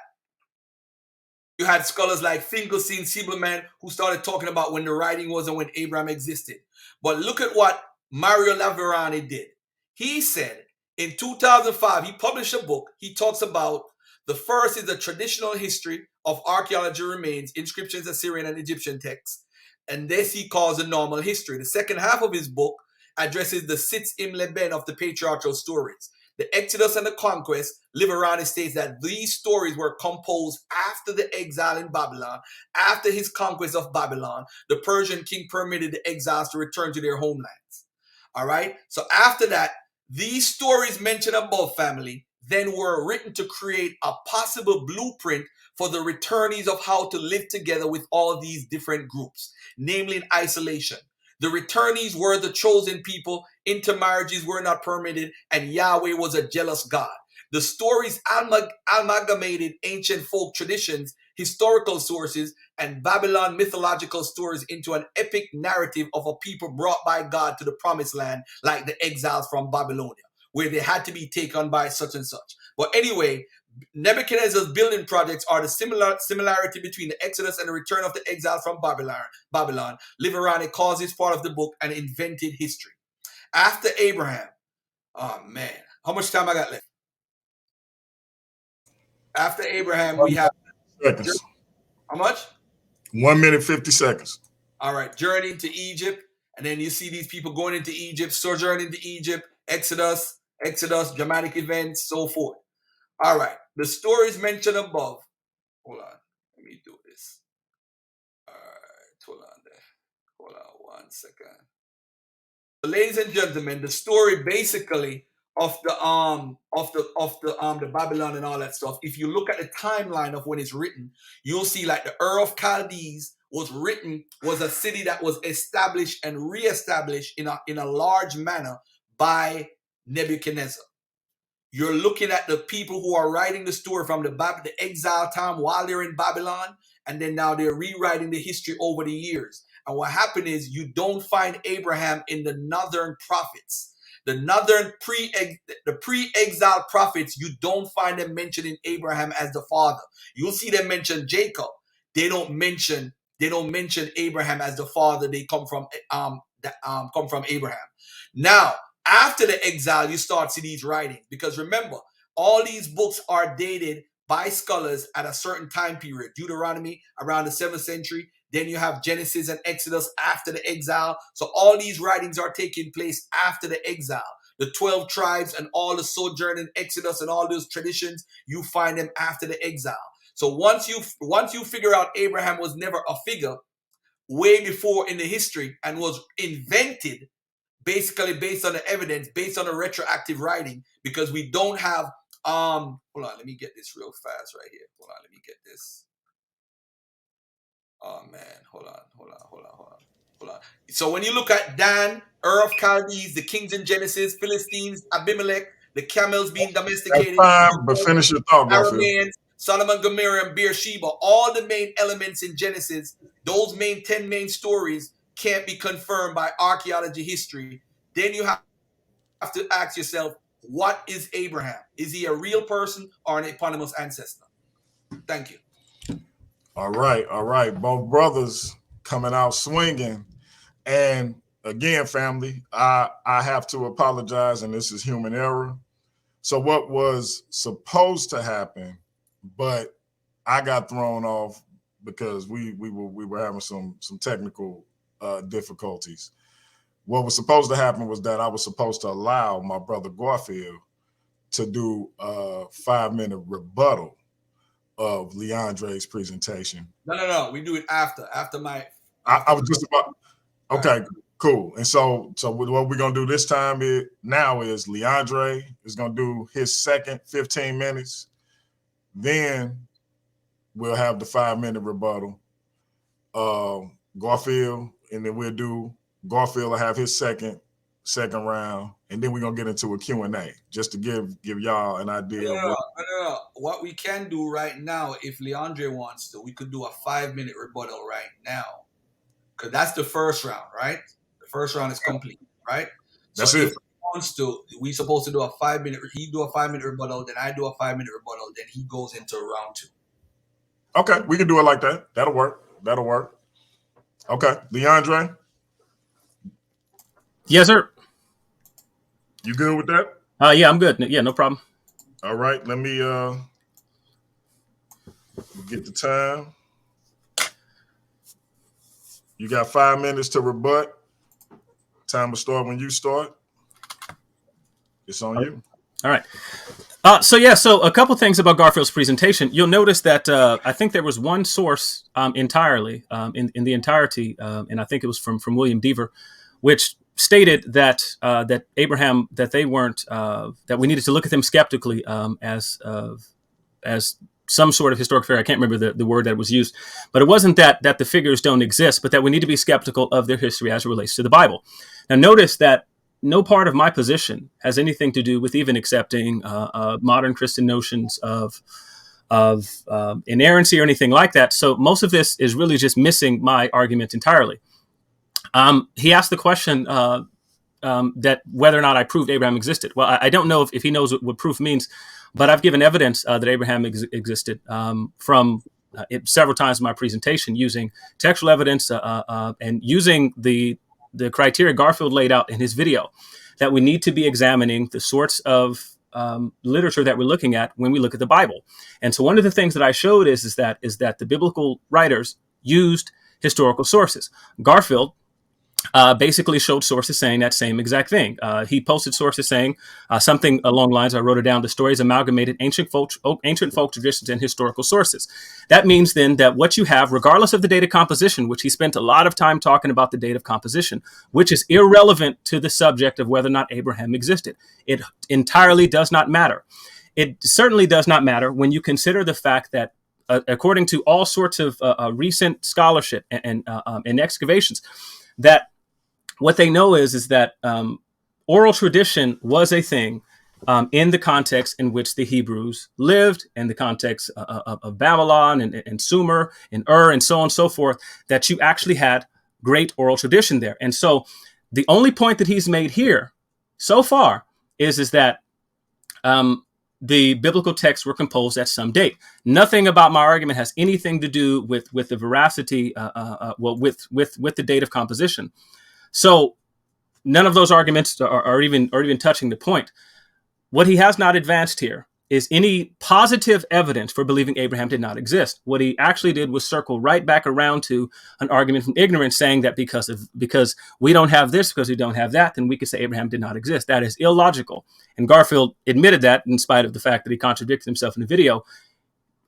you had scholars like Finkelstein, Siebelman, who started talking about when the writing was and when Abraham existed. But look at what Mario Laverani did. He said in 2005, he published a book. He talks about the first is the traditional history of archaeology remains, inscriptions, Assyrian and Egyptian texts. And this he calls a normal history. The second half of his book addresses the Sitz im Leben of the patriarchal stories. The Exodus and the Conquest, Liverani states that these stories were composed after the exile in Babylon. After his conquest of Babylon, the Persian king permitted the exiles to return to their homelands. All right? So after that, these stories mentioned above, family, then were written to create a possible blueprint for the returnees of how to live together with all these different groups, namely in isolation. The returnees were the chosen people, intermarriages were not permitted, and Yahweh was a jealous God. The stories amalgamated ancient folk traditions, historical sources, and Babylon mythological stories into an epic narrative of a people brought by God to the promised land, like the exiles from Babylonia, where they had to be taken by such and such. But anyway, Nebuchadnezzar's building projects are the similarity between the Exodus and the return of the exiles from Babylon. Liverani calls this part of the book an invented history. After Abraham, oh man, how much time I got left? After Abraham, we have seconds. How much? 1 minute 50 seconds. All right, journey into Egypt, and then you see these people going into Egypt, sojourning into Egypt, Exodus, dramatic events, so forth. All right, the stories mentioned above. Hold on, let me do this. All right, hold on there. Hold on 1 second. So, ladies and gentlemen, the story basically of the Babylon and all that stuff. If you look at the timeline of when it's written, you'll see like the Ur of Chaldees was a city that was established and reestablished in a large manner by Nebuchadnezzar. You're looking at the people who are writing the story from the exile time while they're in Babylon, and then now they're rewriting the history over the years. And what happened is you don't find Abraham in the northern prophets. The northern pre-exile prophets, you don't find them mentioning Abraham as the father. You'll see them mention Jacob. They don't mention Abraham as the father. They come from Abraham. Now, after the exile, you start to see these writings, because remember, all these books are dated by scholars at a certain time period. Deuteronomy around the 7th century. Then you have Genesis and Exodus after the exile. So all these writings are taking place after the exile. The 12 tribes and all the sojourn in Exodus and all those traditions, you find them after the exile. So once you figure out Abraham was never a figure way before in the history and was invented, basically based on the evidence, based on the retroactive writing, because we don't have, hold on, let me get this real fast right here. Hold on, let me get this. Oh man, hold on. So when you look at Dan, Ur of Chaldees, the kings in Genesis, Philistines, Abimelech, the camels being That's domesticated, fine, but finish your thought, Garfield. Arameans, Solomon, Gomorrah, and Beersheba, all the main elements in Genesis, those 10 main stories can't be confirmed by archaeology history. Then you have to ask yourself, what is Abraham? Is he a real person or an eponymous ancestor? Thank you. All right. Both brothers coming out swinging. And again, family, I have to apologize, and this is human error. So what was supposed to happen, but I got thrown off because we were having some technical difficulties. What was supposed to happen was that I was supposed to allow my brother Garfield to do a 5-minute rebuttal of Leandre's presentation. No. We do it after my. I was just about. Okay, cool. And so what we're gonna do this time is Leandre is gonna do his second 15 minutes. Then we'll have the 5-minute rebuttal. Garfield, and then Garfield will have his second round, and then we're gonna get into a Q&A just to give y'all an idea. No. What we can do right now, if Leandre wants to, we could do a 5-minute rebuttal right now. Because that's the first round, right? The first round is complete, right? That's so it. If he wants to, we supposed to do a 5-minute. He do a 5-minute rebuttal, then I do a 5-minute rebuttal, then he goes into round 2. Okay, we can do it like that. That'll work. Okay, Leandre. Yes, sir. You good with that? Yeah, I'm good. Yeah, no problem. All right, let me get the time. You got 5 minutes to rebut. Time to start when you start. It's on you. All right. So a couple things about Garfield's presentation. You'll notice that I think there was one source entirely in the entirety, and I think it was from William Deaver, which stated that Abraham, that they weren't, that we needed to look at them skeptically as some sort of historic figure. I can't remember the word that was used, but it wasn't that the figures don't exist, but that we need to be skeptical of their history as it relates to the Bible. Now, notice that no part of my position has anything to do with even accepting modern Christian notions of inerrancy or anything like that. So most of this is really just missing my argument entirely. He asked the question that whether or not I proved Abraham existed. Well, I don't know if he knows what proof means, but I've given evidence that Abraham existed from several times in my presentation using textual evidence and using the criteria Garfield laid out in his video, that we need to be examining the sorts of literature that we're looking at when we look at the Bible. And so one of the things that I showed is that the biblical writers used historical sources. Garfield basically showed sources saying that same exact thing. He posted sources saying something along the lines, I wrote it down, the stories amalgamated ancient folk traditions and historical sources. That means then that what you have, regardless of the date of composition, which he spent a lot of time talking about the date of composition, which is irrelevant to the subject of whether or not Abraham existed. It entirely does not matter. It certainly does not matter when you consider the fact that according to all sorts of recent scholarship and excavations, that what they know is that oral tradition was a thing in the context in which the Hebrews lived, in the context of Babylon and Sumer and Ur and so on and so forth, that you actually had great oral tradition there. And so the only point that he's made here so far is that the biblical texts were composed at some date. Nothing about my argument has anything to do with the veracity, with the date of composition. So none of those arguments are even touching the point. What he has not advanced here is any positive evidence for believing Abraham did not exist. What he actually did was circle right back around to an argument from ignorance, saying that because we don't have this, because we don't have that, then we could say Abraham did not exist. That is illogical. And Garfield admitted that, in spite of the fact that he contradicted himself in the video.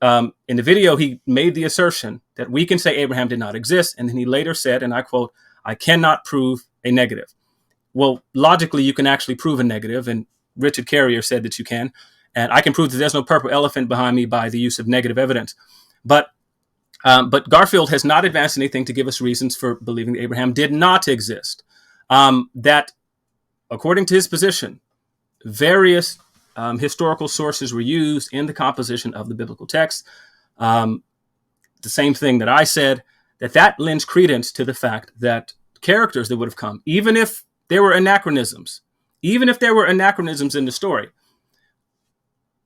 In the video, he made the assertion that we can say Abraham did not exist. And then he later said, and I quote, "I cannot prove a negative." Well, logically, you can actually prove a negative. And Richard Carrier said that you can. And I can prove that there's no purple elephant behind me by the use of negative evidence. But But Garfield has not advanced anything to give us reasons for believing that Abraham did not exist. That, according to his position, various historical sources were used in the composition of the biblical text. The same thing that I said, that lends credence to the fact that characters that would have come, even if there were anachronisms in the story,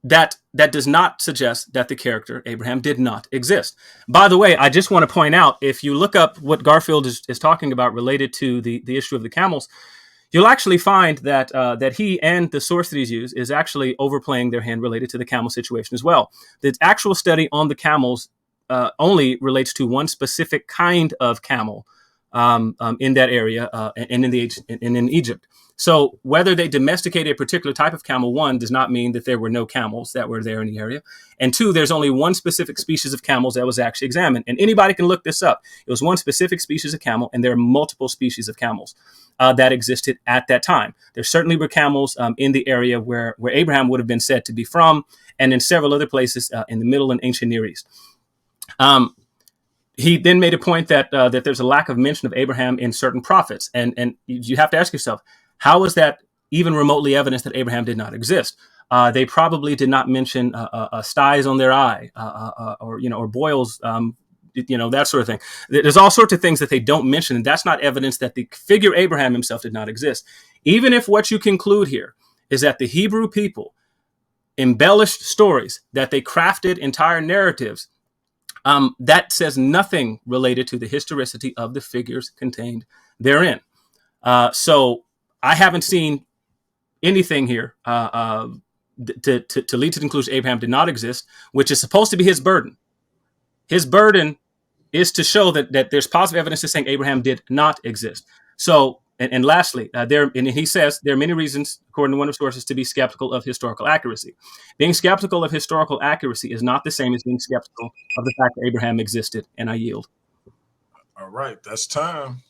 that does not suggest that the character Abraham did not exist. By the way, I just want to point out, if you look up what Garfield is talking about related to the issue of the camels, you'll actually find that he and the source that he's used is actually overplaying their hand related to the camel situation as well. The actual study on the camels only relates to one specific kind of camel in that area and in Egypt. So whether they domesticated a particular type of camel, one, does not mean that there were no camels that were there in the area. And two, there's only one specific species of camels that was actually examined. And anybody can look this up. It was one specific species of camel, and there are multiple species of camels that existed at that time. There certainly were camels in the area where Abraham would have been said to be from, and in several other places in the Middle and Ancient Near East. He then made a point that there's a lack of mention of Abraham in certain prophets. And you have to ask yourself, how is that even remotely evidence that Abraham did not exist? They probably did not mention styes on their eye or boils, that sort of thing. There's all sorts of things that they don't mention, and that's not evidence that the figure Abraham himself did not exist. Even if what you conclude here is that the Hebrew people embellished stories, that they crafted entire narratives, that says nothing related to the historicity of the figures contained therein. So I haven't seen anything here to lead to the conclusion Abraham did not exist, which is supposed to be his burden. His burden is to show that there's positive evidence to saying Abraham did not exist. So, and lastly, he says there are many reasons, according to one of the sources, to be skeptical of historical accuracy. Being skeptical of historical accuracy is not the same as being skeptical of the fact that Abraham existed, and I yield. All right, that's time.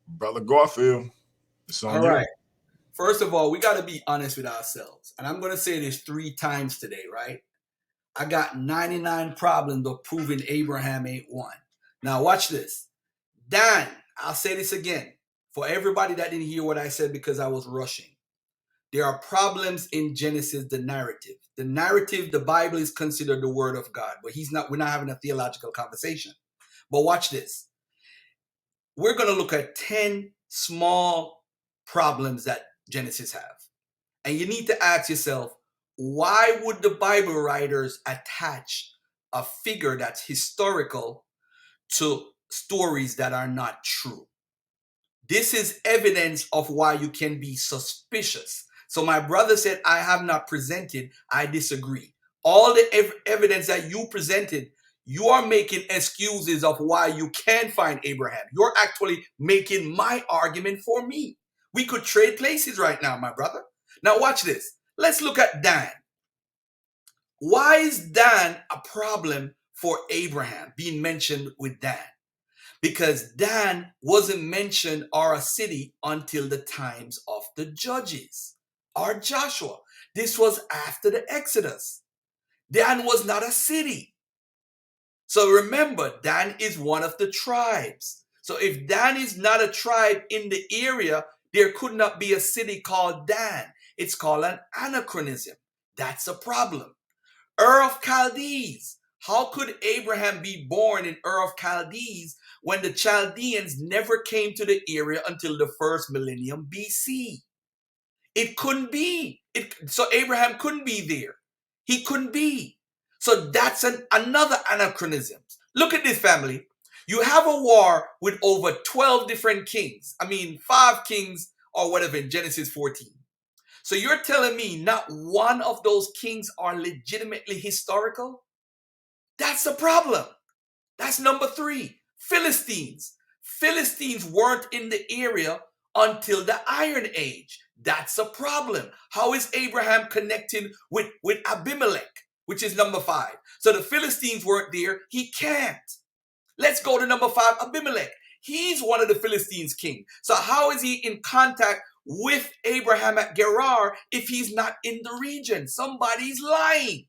Brother Garfield, it's on you. All right. First of all, we got to be honest with ourselves. And I'm going to say this 3 times today, right? I got 99 problems of proving Abraham ain't one. Now, watch this. Dan, I'll say this again for everybody that didn't hear what I said because I was rushing. There are problems in Genesis, the narrative. The narrative, the Bible is considered the word of God, but we're not having a theological conversation. But watch this. We're going to look at 10 small problems that Genesis have. And you need to ask yourself, why would the Bible writers attach a figure that's historical to stories that are not true? This is evidence of why you can be suspicious. So my brother said, I have not presented. I disagree. All the evidence that you presented, you are making excuses of why you can find Abraham. You're actually making my argument for me. We could trade places right now, my brother. Now watch this. Let's look at Dan. Why is Dan a problem for Abraham being mentioned with Dan? Because Dan wasn't mentioned or a city until the times of the Judges or Joshua. This was after the Exodus. Dan was not a city. So remember, Dan is one of the tribes. So if Dan is not a tribe in the area, there could not be a city called Dan. It's called an anachronism. That's a problem. Ur of Chaldees. How could Abraham be born in Ur of Chaldees when the Chaldeans never came to the area until the first millennium BC? It couldn't be. So Abraham couldn't be there. He couldn't be. So that's another anachronism. Look at this, family. You have a war with over 12 different kings. 5 kings or whatever in Genesis 14. So you're telling me not one of those kings are legitimately historical? That's the problem. That's number 3. Philistines. Philistines weren't in the area until the Iron Age. That's a problem. How is Abraham connected with Abimelech, which is number 5? So the Philistines weren't there. He can't. Let's go to number 5, Abimelech. He's one of the Philistines' king. So how is he in contact with Abraham at Gerar if he's not in the region? Somebody's lying.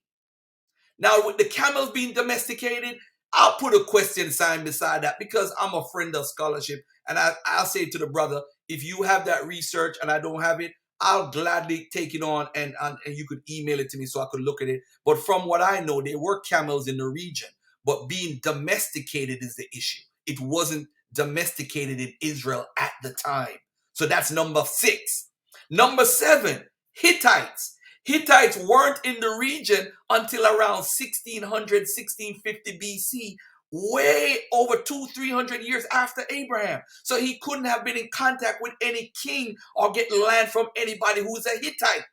Now, with the camels being domesticated, I'll put a question sign beside that because I'm a friend of scholarship. And I'll say to the brother, if you have that research and I don't have it, I'll gladly take it on and you could email it to me so I could look at it. But from what I know, there were camels in the region, but being domesticated is the issue. It wasn't domesticated in Israel at the time. So that's number 6. Number 7, Hittites. Hittites weren't in the region until around 1600, 1650 BC, way over 200-300 years after Abraham. So he couldn't have been in contact with any king or get land from anybody who's a Hittite.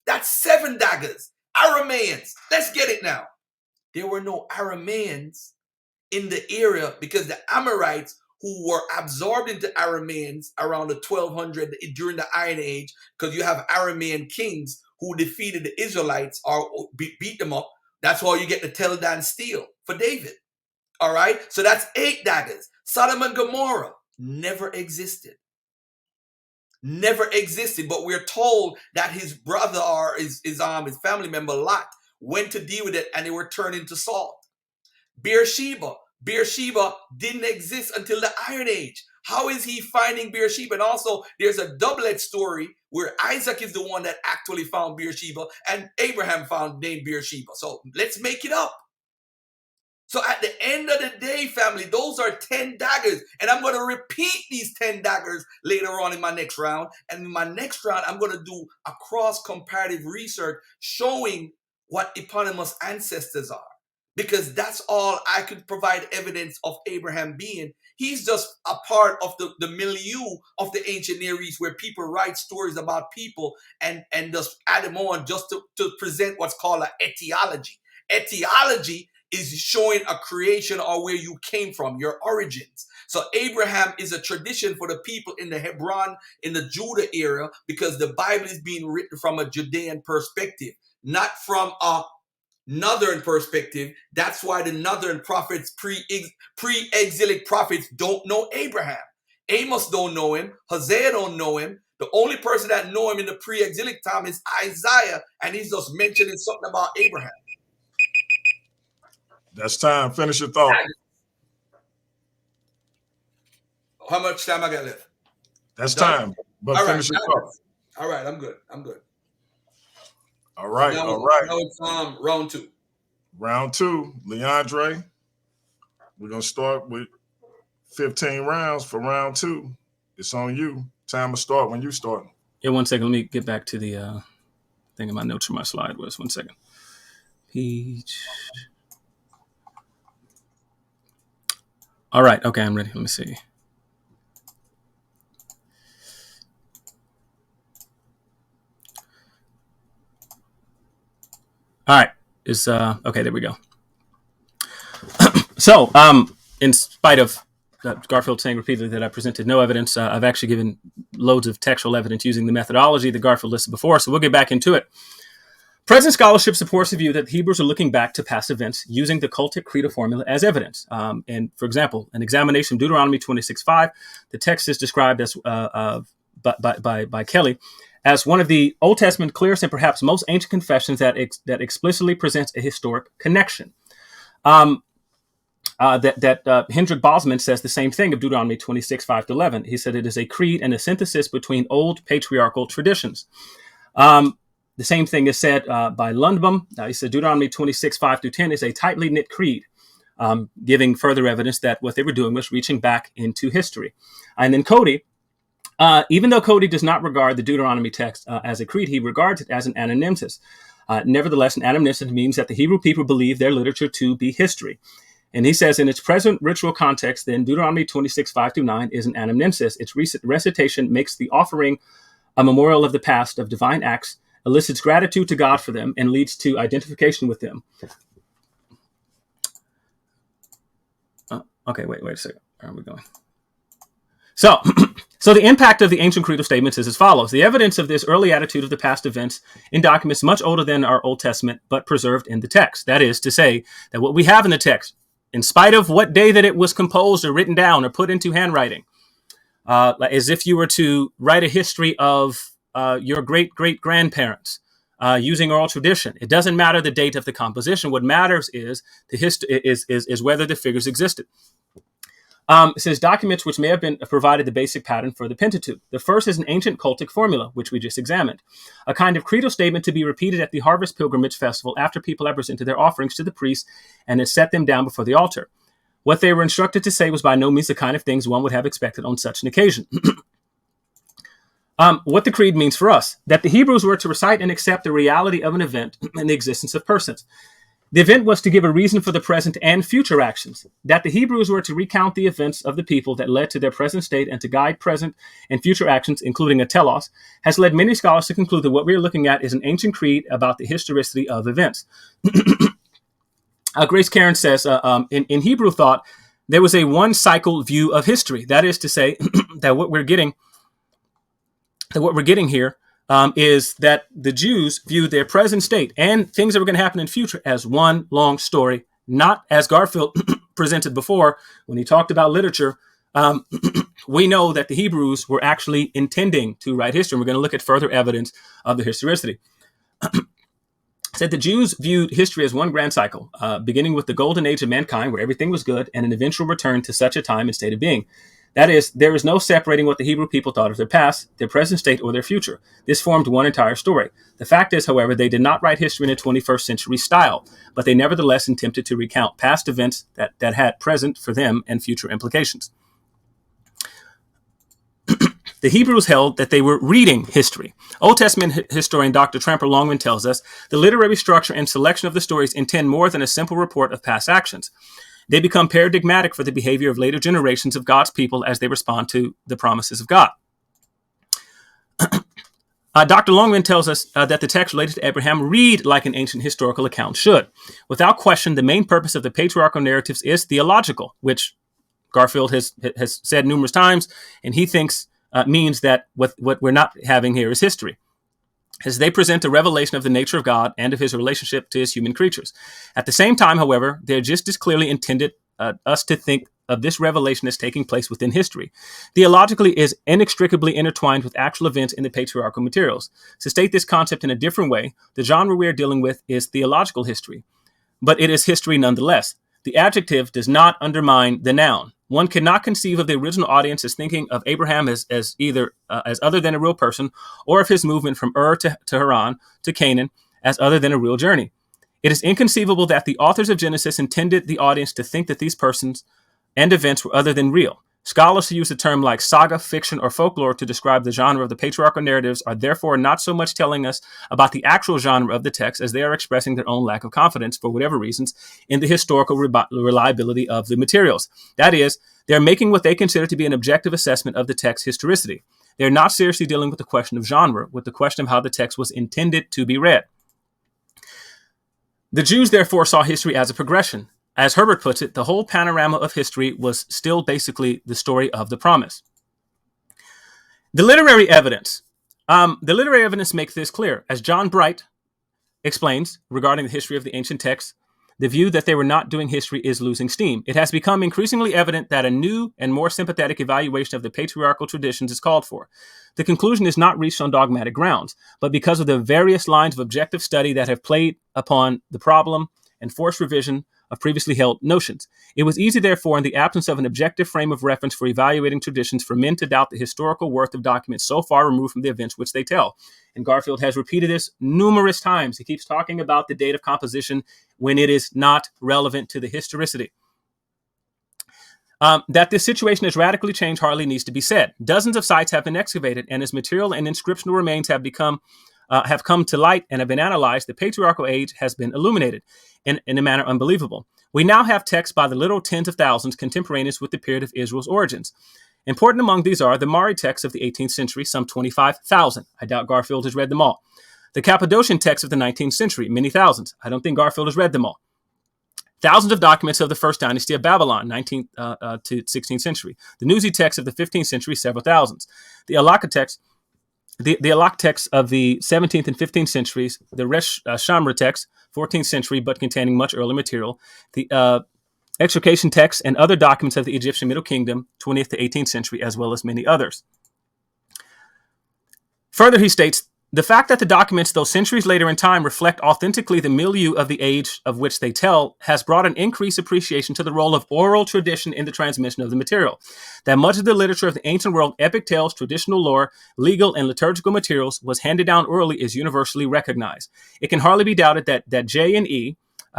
That's 7 daggers. Arameans. Let's get it now. There were no Arameans in the area because the Amorites, who were absorbed into Arameans around the 1200 during the Iron Age, because you have Aramean kings who defeated the Israelites or beat them up. That's why you get the Teldan steel for David. All right, so that's 8 daggers. Sodom and Gomorrah never existed. Never existed, but we're told that his brother or his family member Lot went to deal with it and they were turned into salt. Beersheba didn't exist until the Iron Age. How is he finding Beersheba? And also, there's a double-edged story where Isaac is the one that actually found Beersheba and Abraham found named Beersheba. So let's make it up. So at the end of the day, family, those are 10 daggers. And I'm going to repeat these 10 daggers later on in my next round. And in my next round, I'm going to do a cross-comparative research showing what eponymous ancestors are. Because that's all I could provide evidence of Abraham being. He's just a part of the milieu of the ancient Near East where people write stories about people and just add them on just to present what's called an etiology. Etiology is showing a creation or where you came from, your origins. So Abraham is a tradition for the people in the Hebron, in the Judah era, because the Bible is being written from a Judean perspective, not from a northern perspective. That's why the northern prophets, pre-exilic prophets, don't know Abraham. Amos don't know him. Hosea don't know him. The only person that know him in the pre-exilic time is Isaiah, and he's just mentioning something about Abraham. That's time. Finish your thought. How much time I got left? That's time. But all finish right, your thought. All right, I'm good. All right, now, all right. Now it's round 2. Round 2, Leandre. We're going to start with 15 rounds for round 2. It's on you. Time to start when you start. Yeah, 1 second. Let me get back to the thing in my notes for my slide was. 1 second. Peach. All right. Okay, I'm ready. Let me see. All right. It's okay, there we go. So, in spite of Garfield saying repeatedly that I presented no evidence, I've actually given loads of textual evidence using the methodology that Garfield listed before, so we'll get back into it. Present scholarship supports the view that Hebrews are looking back to past events using the cultic credo formula as evidence. And for example, an examination of Deuteronomy 26:5, the text is described as by Kelly as one of the Old Testament clearest and perhaps most ancient confessions that explicitly presents a historic connection. Hendrik Bosman says the same thing of Deuteronomy 26:5-11. He said it is a creed and a synthesis between old patriarchal traditions. The same thing is said by Lundbaum. He said Deuteronomy 26:5-10 is a tightly knit creed, giving further evidence that what they were doing was reaching back into history. And then Cody, even though Cody does not regard the Deuteronomy text as a creed, he regards it as an anamnesis. Nevertheless, an anamnesis means that the Hebrew people believe their literature to be history. And he says in its present ritual context, then Deuteronomy 26:5-9 is an anamnesis. Its recitation makes the offering a memorial of the past of divine acts, elicits gratitude to God for them, and leads to identification with them. Okay, wait a second. Where are we going? So the impact of the ancient creedal statements is as follows. The evidence of this early attitude of the past events in documents much older than our Old Testament, but preserved in the text. That is to say that what we have in the text, in spite of what day that it was composed or written down or put into handwriting, as if you were to write a history of your great-great-grandparents, using oral tradition. It doesn't matter the date of the composition. What matters is is whether the figures existed. It says documents which may have been provided the basic pattern for the Pentateuch. The first is an ancient cultic formula, which we just examined, a kind of creedal statement to be repeated at the harvest pilgrimage festival after people have presented their offerings to the priest and has set them down before the altar. What they were instructed to say was by no means the kind of things one would have expected on such an occasion. What the creed means for us, that the Hebrews were to recite and accept the reality of an event and the existence of persons. The event was to give a reason for the present and future actions, that the Hebrews were to recount the events of the people that led to their present state and to guide present and future actions, including a telos, has led many scholars to conclude that what we are looking at is an ancient creed about the historicity of events. Grace Karen says, in Hebrew thought, there was a one-cycle view of history. That is to say, that what we're getting here is that the Jews viewed their present state and things that were going to happen in the future as one long story, not as Garfield presented before when he talked about literature. We know that the Hebrews were actually intending to write history. And we're going to look at further evidence of the historicity. Said the Jews viewed history as one grand cycle, beginning with the golden age of mankind, where everything was good, and an eventual return to such a time and state of being. That is, there is no separating what the Hebrew people thought of their past, their present state, or their future. This formed one entire story. The fact is, however, they did not write history in a 21st century style, but they nevertheless attempted to recount past events that had present for them and future implications. The Hebrews held that they were reading history. Old Testament historian Dr. Tramper Longman tells us the literary structure and selection of the stories intend more than a simple report of past actions. They become paradigmatic for the behavior of later generations of God's people as they respond to the promises of God. Dr. Longman tells us that the text related to Abraham read like an ancient historical account should. Without question, the main purpose of the patriarchal narratives is theological, which Garfield has said numerous times, and he thinks means that what we're not having here is history, as they present a revelation of the nature of God and of his relationship to his human creatures. At the same time, however, they're just as clearly intended us to think of this revelation as taking place within history. Theologically is inextricably intertwined with actual events in the patriarchal materials. To state this concept in a different way, the genre we are dealing with is theological history, but it is history nonetheless. The adjective does not undermine the noun. One cannot conceive of the original audience as thinking of Abraham as either as other than a real person, or of his movement from Ur to Haran to Canaan as other than a real journey. It is inconceivable that the authors of Genesis intended the audience to think that these persons and events were other than real. Scholars who use a term like saga, fiction, or folklore to describe the genre of the patriarchal narratives are therefore not so much telling us about the actual genre of the text as they are expressing their own lack of confidence, for whatever reasons, in the historical reliability of the materials. That is, they're making what they consider to be an objective assessment of the text's historicity. They're not seriously dealing with the question of genre, with the question of how the text was intended to be read. The Jews therefore saw history as a progression. As Herbert puts it, the whole panorama of history was still basically the story of the promise. The literary evidence makes this clear. As John Bright explains regarding the history of the ancient texts, the view that they were not doing history is losing steam. It has become increasingly evident that a new and more sympathetic evaluation of the patriarchal traditions is called for. The conclusion is not reached on dogmatic grounds, but because of the various lines of objective study that have played upon the problem and forced revision of previously held notions. It was easy, therefore, in the absence of an objective frame of reference for evaluating traditions, for men to doubt the historical worth of documents so far removed from the events which they tell. And Garfield has repeated this numerous times. He keeps talking about the date of composition when it is not relevant to the historicity. That this situation has radically changed hardly needs to be said. Dozens of sites have been excavated, and as material and inscriptional remains have come to light and have been analyzed, the patriarchal age has been illuminated in a manner unbelievable. We now have texts by the literal tens of thousands contemporaneous with the period of Israel's origins. Important among these are the Mari texts of the 18th century, some 25,000. I doubt Garfield has read them all. The Cappadocian texts of the 19th century, many thousands. I don't think Garfield has read them all. Thousands of documents of the first dynasty of Babylon, 19th to 16th century. The Nuzi texts of the 15th century, several thousands. The Alaka texts, the Alak texts of the 17th and 15th centuries, the Resh Shamra texts, 14th century, but containing much earlier material, the extrication texts and other documents of the Egyptian Middle Kingdom, 20th to 18th century, as well as many others. Further, he states The fact that the documents, though centuries later in time, reflect authentically the milieu of the age of which they tell has brought an increased appreciation to the role of oral tradition in the transmission of the material. That much of the literature of the ancient world, epic tales, traditional lore, legal and liturgical materials, was handed down orally is universally recognized. It can hardly be doubted that J and E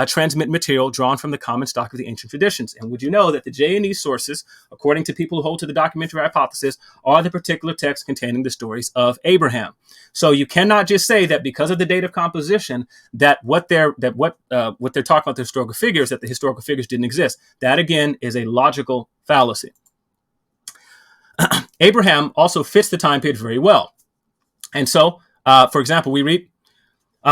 transmit material drawn from the common stock of the ancient traditions. And would you know that the J and E sources, according to people who hold to the documentary hypothesis, are the particular texts containing the stories of Abraham. So you cannot just say that because of the date of composition that what they're talking about the historical figures, that the historical figures didn't exist. That again is a logical fallacy. Abraham also fits the time period very well. And so, for example, we read,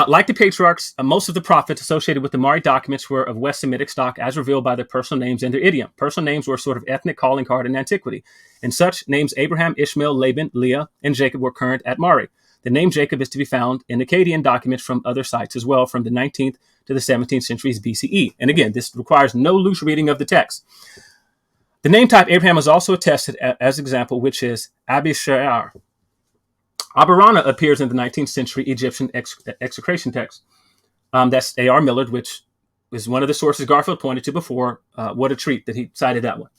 like the patriarchs, most of the prophets associated with the Mari documents were of West Semitic stock as revealed by their personal names and their idiom. Personal names were a sort of ethnic calling card in antiquity. And such names Abraham, Ishmael, Laban, Leah, and Jacob were current at Mari. The name Jacob is to be found in Akkadian documents from other sites as well, from the 19th to the 17th centuries BCE. And again, this requires no loose reading of the text. The name type Abraham is also attested as example, which is Abishar. Abarana appears in the 19th century Egyptian execration text. That's A.R. Millard, which is one of the sources Garfield pointed to before. What a treat that he cited that one.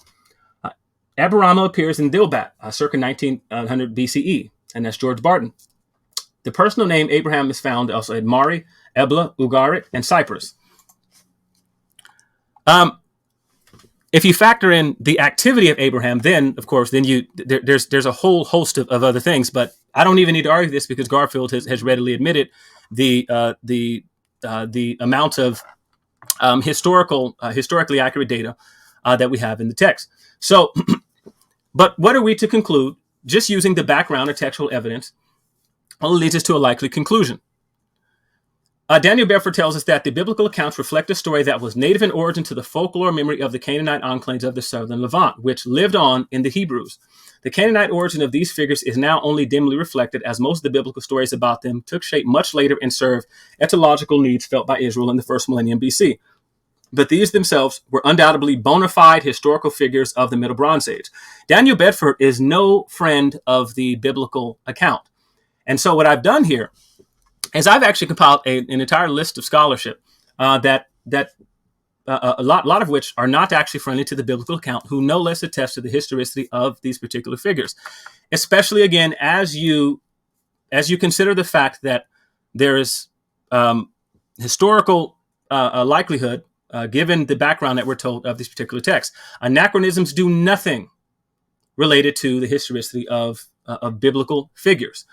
Abarama appears in Dilbat, circa 1900 BCE, and that's George Barton. The personal name Abraham is found also at Mari, Ebla, Ugarit, and Cyprus. If you factor in the activity of Abraham, then of course, there's a whole host of other things. But I don't even need to argue this because Garfield has readily admitted the amount of historically accurate data that we have in the text. So, but what are we to conclude? Just using the background or textual evidence only leads us to a likely conclusion. Daniel Bedford tells us that the biblical accounts reflect a story that was native in origin to the folklore memory of the Canaanite enclaves of the southern Levant, which lived on in the Hebrews. The Canaanite origin of these figures is now only dimly reflected, as most of the biblical stories about them took shape much later and served etymological needs felt by Israel in the first millennium BC. But these themselves were undoubtedly bona fide historical figures of the Middle Bronze Age. Daniel Bedford is no friend of the biblical account. And so what I've done here is I've actually compiled an entire list of scholarship that a lot of which are not actually friendly to the biblical account, who no less attest to the historicity of these particular figures. Especially, again, as you consider the fact that there is historical likelihood, given the background that we're told of these particular texts. Anachronisms do nothing related to the historicity of biblical figures.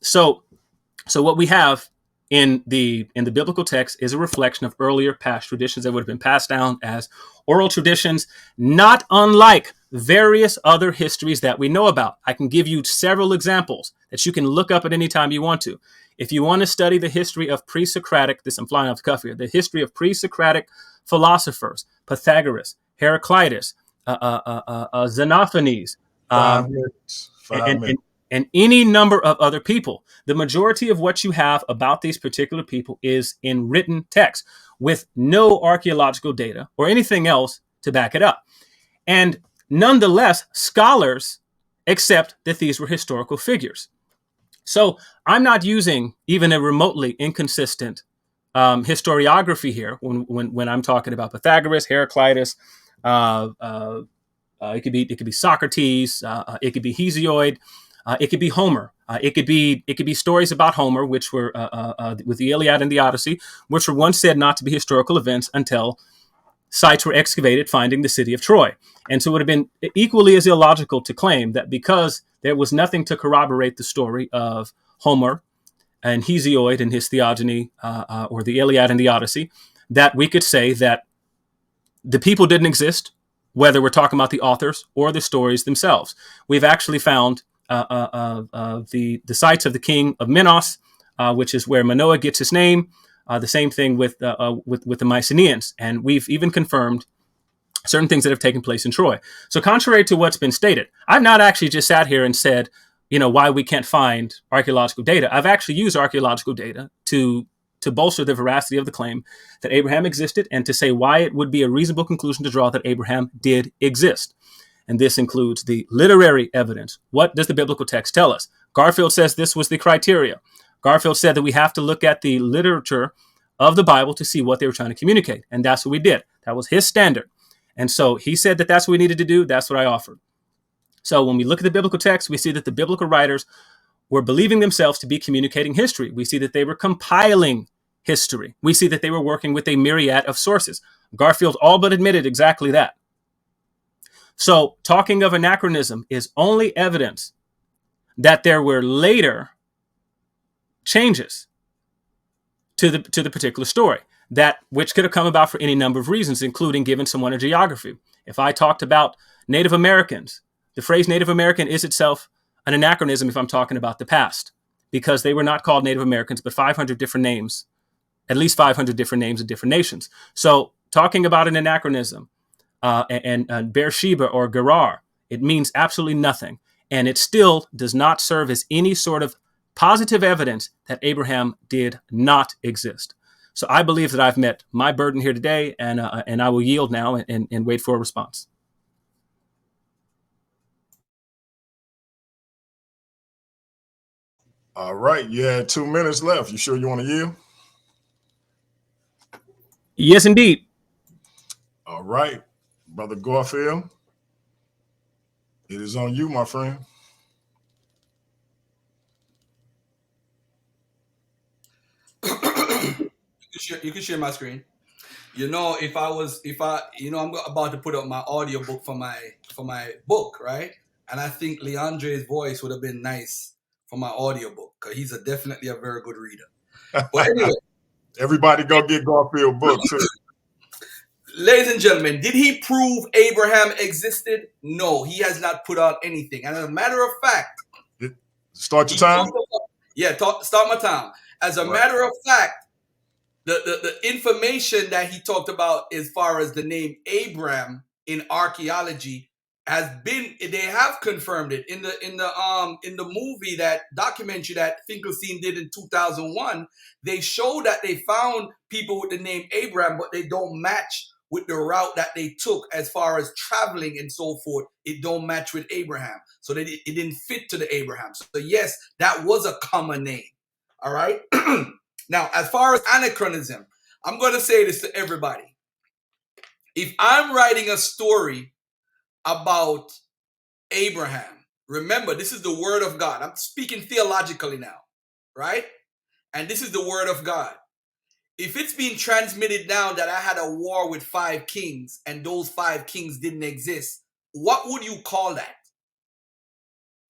So what we have in the biblical text is a reflection of earlier past traditions that would have been passed down as oral traditions, not unlike various other histories that we know about. I can give you several examples that you can look up at any time you want to. If you want to study the history of pre-Socratic, I'm flying off the cuff here, the history of pre-Socratic philosophers, Pythagoras, Heraclitus, Xenophanes, 5 minutes. and any number of other people. The majority of what you have about these particular people is in written text with no archaeological data or anything else to back it up. And nonetheless, scholars accept that these were historical figures. So I'm not using even a remotely inconsistent historiography here when I'm talking about Pythagoras, Heraclitus. It could be Socrates. It could be Hesiod. It could be Homer. It could be stories about Homer, which were with the Iliad and the Odyssey, which were once said not to be historical events until sites were excavated, finding the city of Troy. And so it would have been equally as illogical to claim that because there was nothing to corroborate the story of Homer and Hesiod and his theogony, or the Iliad and the Odyssey, that we could say that the people didn't exist, whether we're talking about the authors or the stories themselves. We've actually found the sites of the king of Minos, which is where Manoah gets his name. The same thing with the Mycenaeans, and we've even confirmed certain things that have taken place in Troy. So, contrary to what's been stated, I've not actually just sat here and said, why we can't find archaeological data. I've actually used archaeological data to bolster the veracity of the claim that Abraham existed, and to say why it would be a reasonable conclusion to draw that Abraham did exist. And this includes the literary evidence. What does the biblical text tell us? Garfield says this was the criteria. Garfield said that we have to look at the literature of the Bible to see what they were trying to communicate. And that's what we did. That was his standard. And so he said that that's what we needed to do. That's what I offered. So when we look at the biblical text, we see that the biblical writers were believing themselves to be communicating history. We see that they were compiling history. We see that they were working with a myriad of sources. Garfield all but admitted exactly that. So talking of anachronism is only evidence that there were later changes to the particular story, that which could have come about for any number of reasons, including giving someone a geography. If I talked about Native Americans, the phrase Native American is itself an anachronism if I'm talking about the past, because they were not called Native Americans, but 500 different names, at least 500 different names of different nations. So talking about an anachronism and Beersheba or Gerar, it means absolutely nothing. And it still does not serve as any sort of positive evidence that Abraham did not exist. So I believe that I've met my burden here today, and I will yield now and wait for a response. All right, you had 2 minutes left. You sure you want to yield? Yes, indeed. All right, Brother Garfield, it is on you, my friend. You can share my screen. I'm about to put up my audio book for my book, right? And I think Leandre's voice would have been nice for my audio book because he's definitely a very good reader. But anyway, everybody go get Garfield book too. Ladies and gentlemen, did he prove Abraham existed? No, he has not put out anything. And as a matter of fact, start your time. Start my time. As a matter of fact, the information that he talked about as far as the name Abraham in archaeology they have confirmed it in the movie, that documentary that Finkelstein did in 2001. They show that they found people with the name Abraham, but they don't match with the route that they took as far as traveling and so forth. It don't match with Abraham, so it didn't fit to the Abraham. So yes, that was a common name. All right. Now, as far as anachronism, I'm going to say this to everybody. If I'm writing a story about Abraham, remember, this is the word of God. I'm speaking theologically now, right? And this is the word of God. If it's being transmitted down that I had a war with 5 kings and those 5 kings didn't exist, what would you call that?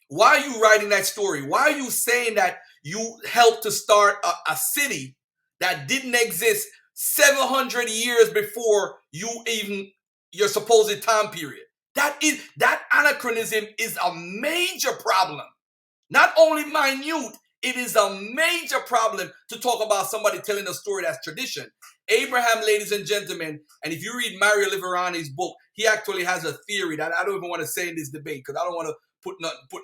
Why are you writing that story? Why are you saying that you helped to start a city that didn't exist 700 years before your supposed time period? That anachronism is a major problem. Not only minute, it is a major problem to talk about somebody telling a story that's tradition. Abraham, ladies and gentlemen, and if you read Mario Liverani's book, he actually has a theory that I don't even want to say in this debate because I don't want to put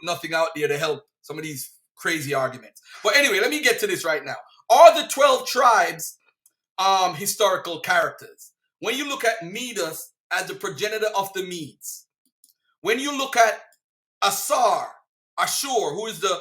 nothing out there to help some of these crazy arguments. But anyway, let me get to this right now. Are the 12 tribes historical characters? When you look at Medes as the progenitor of the Medes, when you look at Ashur, who is the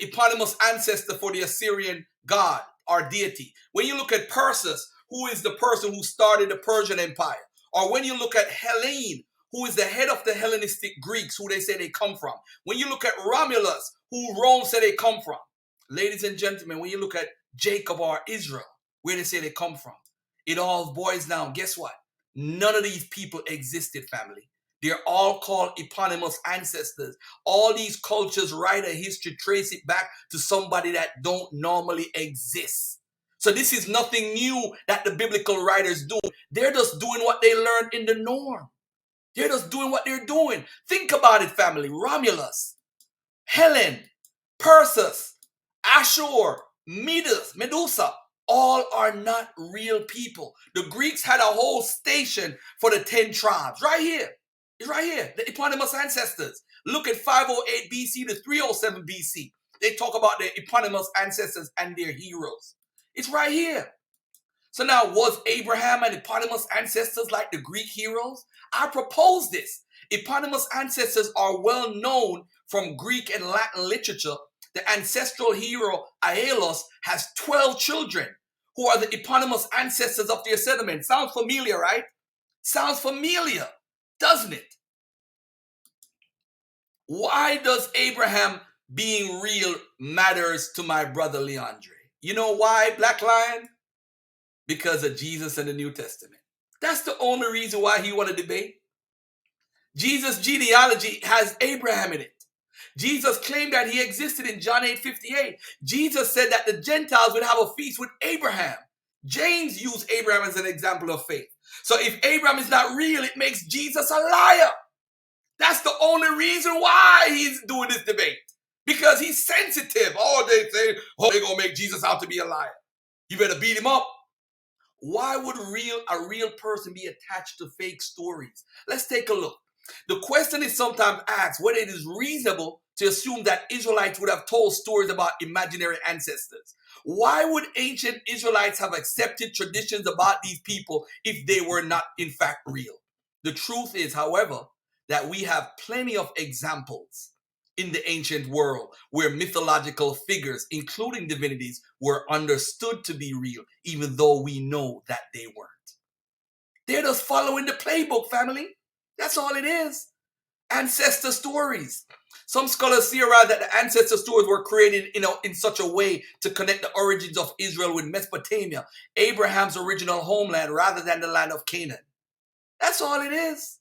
eponymous ancestor for the Assyrian god or deity, when you look at Perseus, who is the person who started the Persian Empire, or when you look at Hellene, who is the head of the Hellenistic Greeks, who they say they come from, when you look at Romulus, who Rome said they come from, ladies and gentlemen, when you look at Jacob or Israel, where they say they come from, it all boils down. Guess what? None of these people existed, family. They're all called eponymous ancestors. All these cultures write a history, trace it back to somebody that don't normally exist. So this is nothing new that the biblical writers do. They're just doing what they learned in the norm. They're just doing what they're doing. Think about it, family. Romulus, Helen, Perseus, Ashur, Medusa, all are not real people. The Greeks had a whole station for the 10 tribes. Right here. It's right here. The eponymous ancestors. Look at 508 BC to 307 BC. They talk about the eponymous ancestors and their heroes. It's right here. So now, was Abraham and eponymous ancestors like the Greek heroes? I propose this. Eponymous ancestors are well known from Greek and Latin literature. The ancestral hero Aeolus has 12 children who are the eponymous ancestors of their settlement. Sounds familiar, right? Sounds familiar, doesn't it? Why does Abraham being real matters to my brother Leandre? You know why, Black Lion? Because of Jesus and the New Testament. That's the only reason why he want to debate. Jesus' genealogy has Abraham in it. Jesus claimed that he existed in John 8:58. Jesus said that the Gentiles would have a feast with Abraham. James used Abraham as an example of faith. So if Abraham is not real, it makes Jesus a liar. That's the only reason why he's doing this debate. Because he's sensitive. Oh, they say, oh, they're going to make Jesus out to be a liar. You better beat him up. Why would a real person be attached to fake stories? Let's take a look. The question is sometimes asked whether it is reasonable to assume that Israelites would have told stories about imaginary ancestors. Why would ancient Israelites have accepted traditions about these people if they were not in fact real? The truth is, however, that we have plenty of examples in the ancient world where mythological figures, including divinities, were understood to be real, even though we know that they weren't. They're just following the playbook, family. That's all it is. Ancestor stories. Some scholars theorize that the ancestor stories were created in such a way to connect the origins of Israel with Mesopotamia, Abraham's original homeland, rather than the land of Canaan. That's all it is.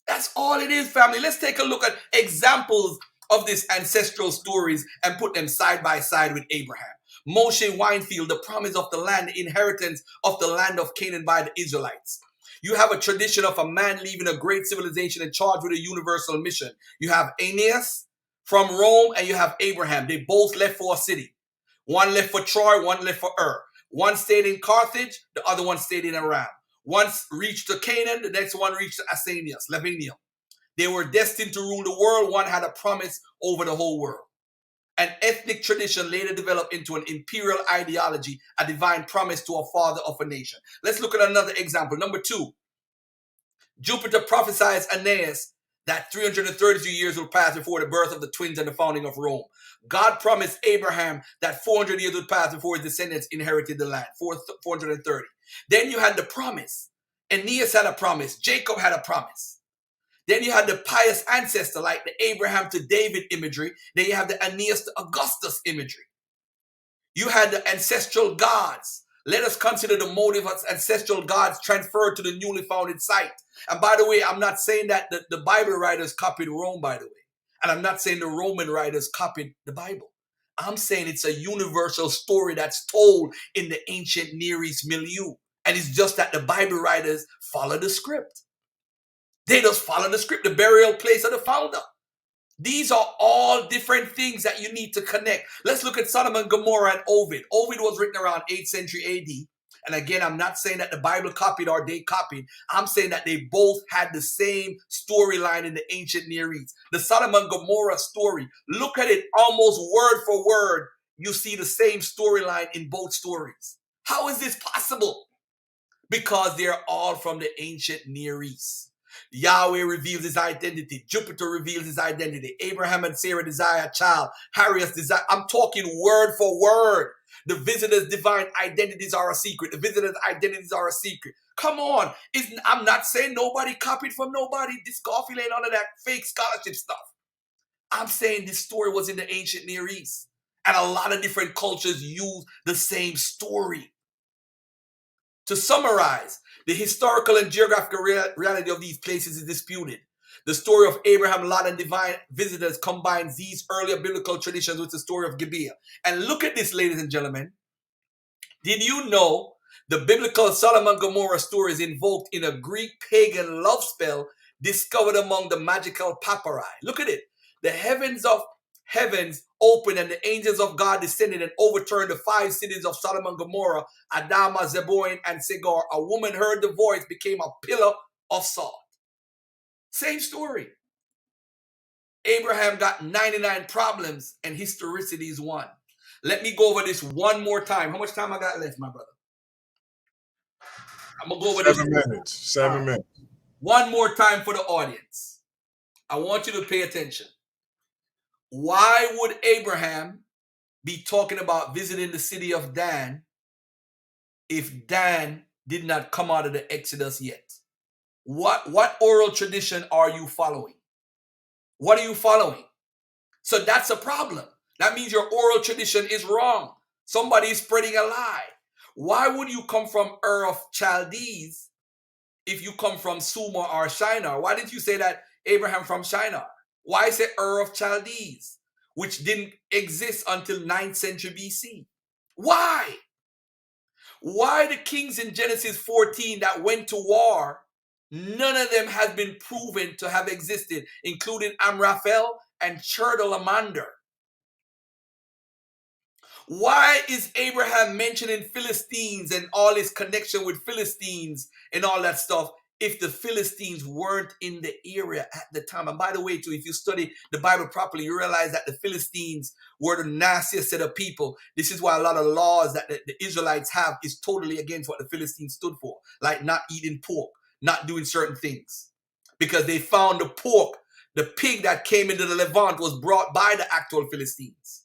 That's all it is, family. Let's take a look at examples of these ancestral stories and put them side by side with Abraham. Moshe Winefield, the promise of the land, the inheritance of the land of Canaan by the Israelites. You have a tradition of a man leaving a great civilization and charged with a universal mission. You have Aeneas from Rome and you have Abraham. They both left for a city. One left for Troy, one left for Ur. One stayed in Carthage, the other one stayed in Aram. One reached to Canaan, the next one reached to Asanius, Lavinium. They were destined to rule the world. One had a promise over the whole world. An ethnic tradition later developed into an imperial ideology, a divine promise to a father of a nation. Let's look at another example. Number 2, Jupiter prophesies Aeneas that 332 years will pass before the birth of the twins and the founding of Rome. God promised Abraham that 400 years would pass before his descendants inherited the land, 430. Then you had the promise. Aeneas had a promise. Jacob had a promise. Then you had the pious ancestor, like the Abraham to David imagery. Then you have the Aeneas to Augustus imagery. You had the ancestral gods. Let us consider the motive of ancestral gods transferred to the newly founded site. And by the way, I'm not saying that the Bible writers copied Rome, by the way. And I'm not saying the Roman writers copied the Bible. I'm saying it's a universal story that's told in the ancient Near East milieu. And it's just that the Bible writers follow the script. They just follow the script, the burial place of the founder. These are all different things that you need to connect. Let's look at Sodom and Gomorrah and Ovid. Ovid was written around 8th century AD. And again, I'm not saying that the Bible copied or they copied. I'm saying that they both had the same storyline in the ancient Near East. The Sodom and Gomorrah story, look at it almost word for word. You see the same storyline in both stories. How is this possible? Because they're all from the ancient Near East. Yahweh reveals his identity. Jupiter reveals his identity. Abraham and Sarah desire a child. Harriet desire. I'm talking word for word. The visitors' divine identities are a secret. The visitors' identities are a secret. Come on. I'm not saying nobody copied from nobody. This Garfield ain't none of that fake scholarship stuff. I'm saying this story was in the ancient Near East. And a lot of different cultures use the same story. To summarize, the historical and geographical reality of these places is disputed. The story of Abraham, Lot, and divine visitors combines these earlier biblical traditions with the story of Gibeah. And look at this, ladies and gentlemen. Did you know the biblical Sodom and Gomorrah story is invoked in a Greek pagan love spell discovered among the magical papyri? Look at it. The heavens opened and the angels of God descended and overturned the 5 cities of Sodom and Gomorrah, Adama, Zeboim, and Segor. A woman heard the voice, became a pillar of salt. Same story. Abraham got 99 problems and historicity is 1. Let me go over this one more time. How much time I got left, my brother? I'm going to go over 7 minutes. 7 minutes. One more time for the audience. I want you to pay attention. Why would Abraham be talking about visiting the city of Dan if Dan did not come out of the Exodus yet? What oral tradition are you following? What are you following? So that's a problem. That means your oral tradition is wrong. Somebody is spreading a lie. Why would you come from Ur of Chaldees if you come from Sumer or Shinar? Why didn't you say that Abraham from Shinar? Why say Ur of Chaldees, which didn't exist until 9th century BC? Why? Why the kings in Genesis 14 that went to war, none of them has been proven to have existed, including Amraphel and Chedorlaomer? Why is Abraham mentioning Philistines and all his connection with Philistines and all that stuff if the Philistines weren't in the area at the time? And by the way, too, if you study the Bible properly, you realize that the Philistines were the nastiest set of people. This is why a lot of laws that the Israelites have is totally against what the Philistines stood for, like not eating pork, not doing certain things, because they found the pork, the pig that came into the Levant was brought by the actual Philistines.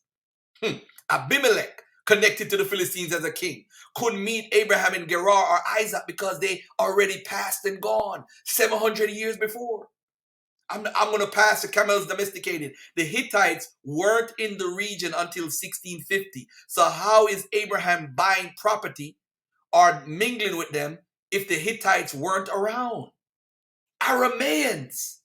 Abimelech, connected to the Philistines as a king, couldn't meet Abraham in Gerar or Isaac because they already passed and gone 700 years before. I'm going to pass the camels domesticated. The Hittites weren't in the region until 1650. So how is Abraham buying property or mingling with them if the Hittites weren't around? Arameans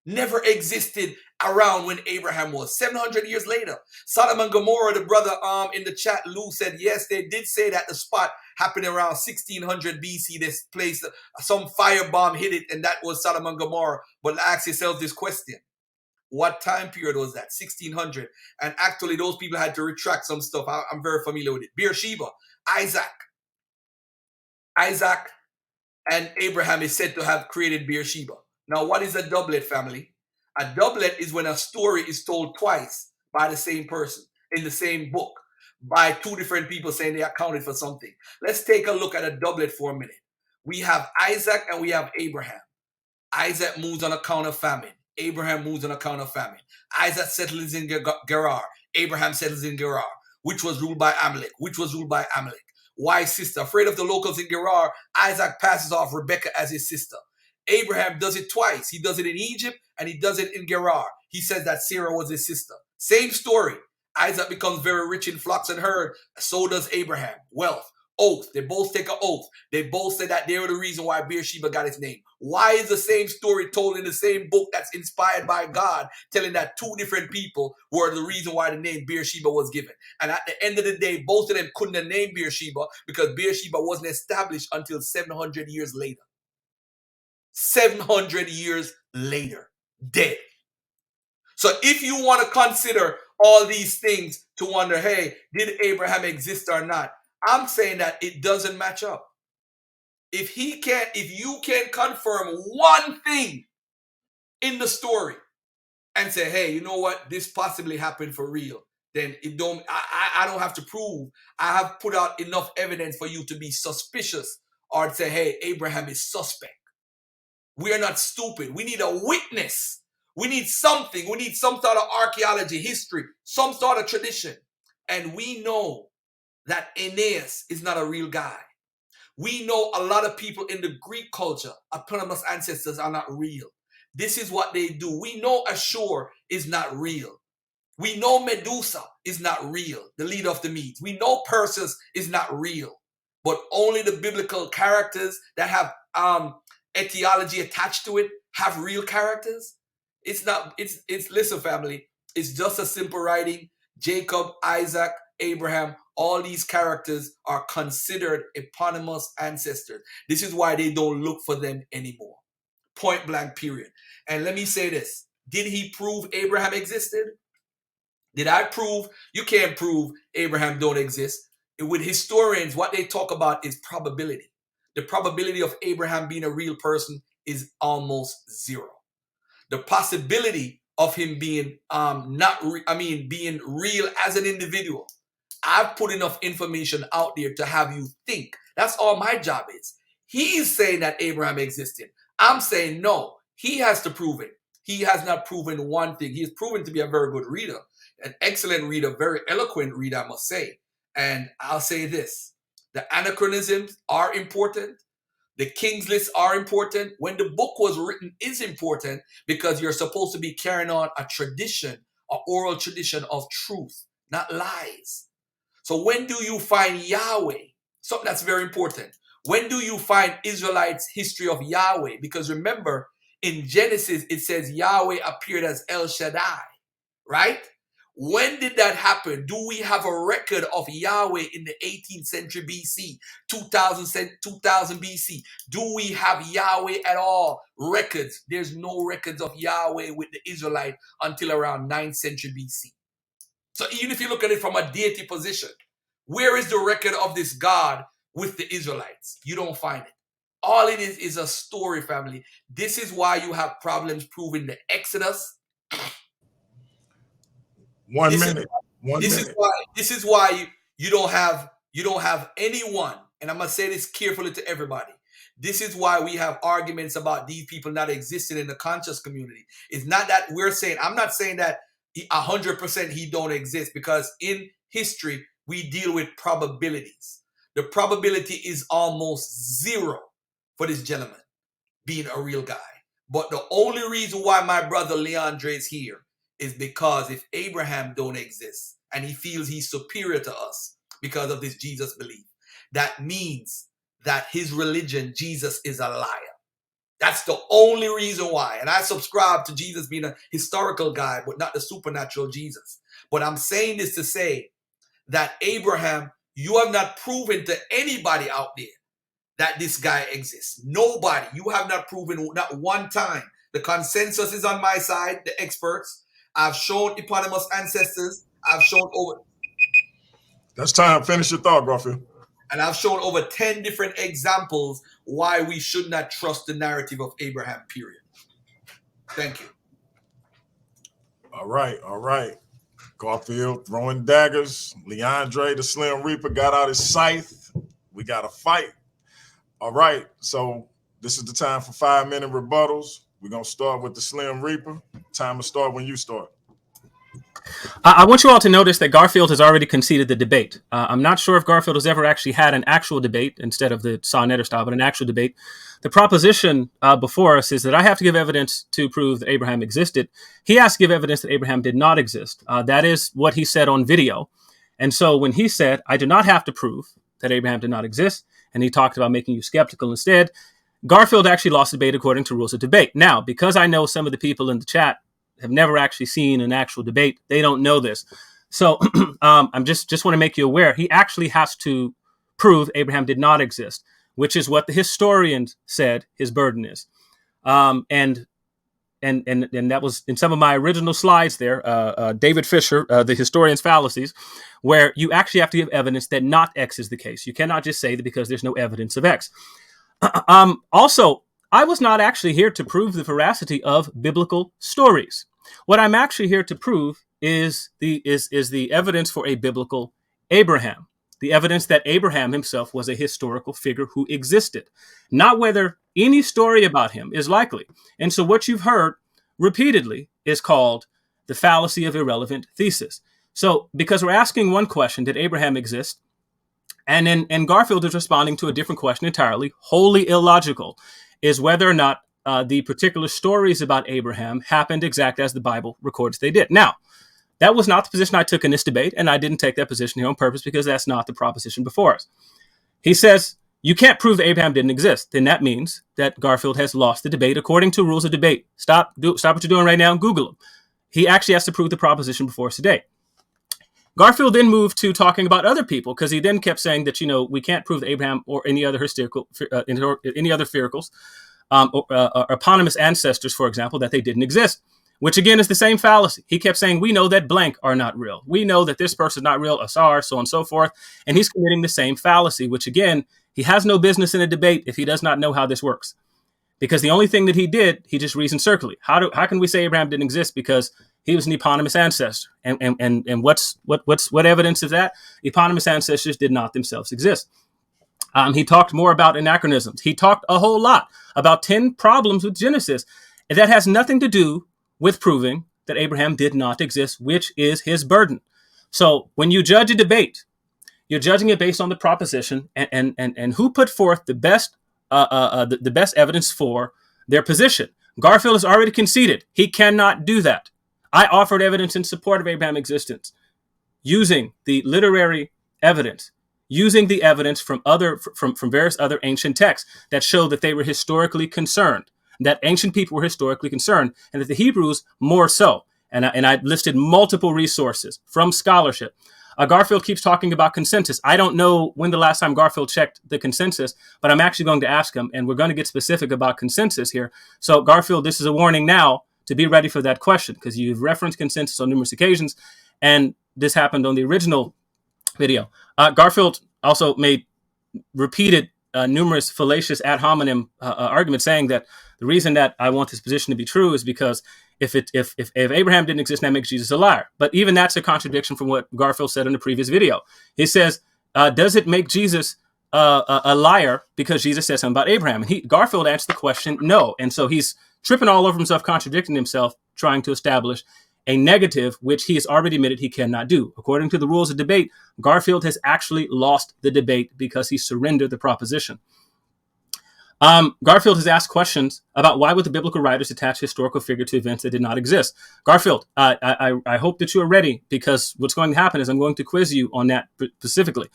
never existed around when Abraham was. 700 years later, Sodom and Gomorrah, the brother in the chat, Lou, said, yes, they did say that the spot happened around 1600 BC. This place, some firebomb hit it, and that was Sodom and Gomorrah. But ask yourself this question. What time period was that? 1600. And actually, those people had to retract some stuff. I'm very familiar with it. Beersheba, Isaac and Abraham is said to have created Beersheba. Now, what is a doublet, family? A doublet is when a story is told twice by the same person in the same book by two different people saying they accounted for something. Let's take a look at a doublet for a minute. We have Isaac and we have Abraham. Isaac moves on account of famine. Abraham moves on account of famine. Isaac settles in Gerar. Abraham settles in Gerar, which was ruled by Amalek. Wise sister, afraid of the locals in Gerar, Isaac passes off Rebekah as his sister. Abraham does it twice. He does it in Egypt and he does it in Gerar. He says that Sarah was his sister. Same story. Isaac becomes very rich in flocks and herd. So does Abraham. Wealth. Oath. They both take an oath. They both say that they were the reason why Beersheba got its name. Why is the same story told in the same book that's inspired by God, telling that two different people were the reason why the name Beersheba was given? And at the end of the day, both of them couldn't have named Beersheba because Beersheba wasn't established until 700 years later. 700 years later. Dead. So if you want to consider all these things to wonder, hey, did Abraham exist or not? I'm saying that it doesn't match up. If you can't confirm one thing in the story and say, hey, you know what, this possibly happened for real, then I don't have to prove. I have put out enough evidence for you to be suspicious or to say, hey, Abraham is suspect. We are not stupid. We need a witness. We need something. We need some sort of archaeology, history, some sort of tradition. And we know that Aeneas is not a real guy. We know a lot of people in the Greek culture, eponymous ancestors, are not real. This is what they do. We know Ashur is not real. We know Medusa is not real, the leader of the Medes. We know Perseus is not real. But only the biblical characters that have etiology attached to it have real characters. Listen, family, it's just a simple writing. Jacob, Isaac, Abraham, all these characters are considered eponymous ancestors. This is why they don't look for them anymore. Point blank, period. And let me say this. Did he prove Abraham existed? Did I prove? You can't prove Abraham don't exist. With historians, what they talk about is probability. The probability of Abraham being a real person is almost zero. The possibility of him being being real as an individual. I've put enough information out there to have you think. That's all my job is. He's saying that Abraham existed. I'm saying no. He has to prove it. He has not proven one thing. He has proven to be a very good reader, an excellent reader, very eloquent reader, I must say. And I'll say this, the anachronisms are important. The King's List are important. When the book was written is important because you're supposed to be carrying on a tradition, an oral tradition of truth, not lies. So when do you find Yahweh? Something that's very important. When do you find Israelites' history of Yahweh? Because remember, in Genesis, it says Yahweh appeared as El Shaddai, right? When did that happen? Do we have a record of Yahweh in the 18th century BC, 2000 BC? Do we have Yahweh at all? Records. There's no records of Yahweh with the Israelite until around 9th century BC. So even if you look at it from a deity position, where is the record of this God with the Israelites? You don't find it. All it is a story, family. This is why you have problems proving the Exodus. This is why you don't have anyone, and I'm gonna say this carefully to everybody. This is why we have arguments about these people not existing in the conscious community. It's not that I'm not saying that 100% he don't exist, because in history we deal with probabilities. The probability is almost zero for this gentleman being a real guy. But the only reason why my brother Leandre is here is because if Abraham don't exist and he feels he's superior to us because of this Jesus belief, that means that his religion, Jesus, is a liar. That's the only reason why. And I subscribe to Jesus being a historical guy, but not the supernatural Jesus. But I'm saying this to say that Abraham, you have not proven to anybody out there that this guy exists. Nobody. You have not proven, not one time. The consensus is on my side, the experts. I've shown eponymous ancestors. I've shown over... That's time. Finish your thought, Garfield. And I've shown over 10 different examples why we should not trust the narrative of Abraham, period. Thank you. All right. Garfield throwing daggers. Leandre, the Slim Reaper, got out his scythe. We got a fight. All right, so this is the time for 5-minute rebuttals. We're going to start with the Slim Reaper. Time to start when you start. I want you all to notice that Garfield has already conceded the debate. I'm not sure if Garfield has ever actually had an actual debate instead of the Sonnetter style, but an actual debate. The proposition before us is that I have to give evidence to prove that Abraham existed. He has to give evidence that Abraham did not exist. That is what he said on video. And so when he said, I do not have to prove that Abraham did not exist, and he talked about making you skeptical instead, Garfield actually lost the debate according to rules of debate. Now, because I know some of the people in the chat have never actually seen an actual debate, they don't know this. So I'm just want to make you aware, he actually has to prove Abraham did not exist, which is what the historians said his burden is. And that was in some of my original slides there, David Fisher, the historian's fallacies, where you actually have to give evidence that not X is the case. You cannot just say that because there's no evidence of X. Also, I was not actually here to prove the veracity of biblical stories. What I'm actually here to prove is the evidence for a biblical Abraham, the evidence that Abraham himself was a historical figure who existed, not whether any story about him is likely. And so what you've heard repeatedly is called the fallacy of irrelevant thesis. So because we're asking one question, did Abraham exist? And Garfield is responding to a different question entirely, wholly illogical, is whether or not the particular stories about Abraham happened exactly as the Bible records they did. Now, that was not the position I took in this debate, and I didn't take that position here on purpose because that's not the proposition before us. He says, you can't prove that Abraham didn't exist. Then that means that Garfield has lost the debate according to rules of debate. Stop what you're doing right now and Google him. He actually has to prove the proposition before us today. Garfield then moved to talking about other people because he then kept saying that, we can't prove that Abraham or any other any other firicals or eponymous ancestors, for example, that they didn't exist, which again is the same fallacy. He kept saying, we know that blank are not real. We know that this person is not real, Asar, so on and so forth. And he's committing the same fallacy, which again, he has no business in a debate if he does not know how this works. Because the only thing that he did, he just reasoned circularly. How can we say Abraham didn't exist? Because he was an eponymous ancestor. And what evidence is that? Eponymous ancestors did not themselves exist. He talked more about anachronisms. He talked a whole lot about 10 problems with Genesis. And that has nothing to do with proving that Abraham did not exist, which is his burden. So when you judge a debate, you're judging it based on the proposition and who put forth the best the best evidence for their position. Garfield has already conceded he cannot do that. I offered evidence in support of Abraham's existence using the literary evidence, using the evidence from various other ancient texts that show that they were historically concerned, that ancient people were historically concerned, and that the Hebrews more so. And I listed multiple resources from scholarship. Garfield keeps talking about consensus. I don't know when the last time Garfield checked the consensus, but I'm actually going to ask him, and we're going to get specific about consensus here. So Garfield, this is a warning now to be ready for that question, because you've referenced consensus on numerous occasions, and this happened on the original video. Garfield also made repeated numerous fallacious ad hominem arguments, saying that the reason that I want this position to be true is because if Abraham didn't exist, that makes Jesus a liar. But even that's a contradiction from what Garfield said in the previous video. He says, does it make Jesus a liar because Jesus said something about Abraham? And Garfield answered the question, no. And so he's tripping all over himself, contradicting himself, trying to establish a negative, which he has already admitted he cannot do. According to the rules of debate, Garfield has actually lost the debate because he surrendered the proposition. Garfield has asked questions about why would the biblical writers attach historical figure to events that did not exist. Garfield, I hope that you are ready, because what's going to happen is I'm going to quiz you on that specifically,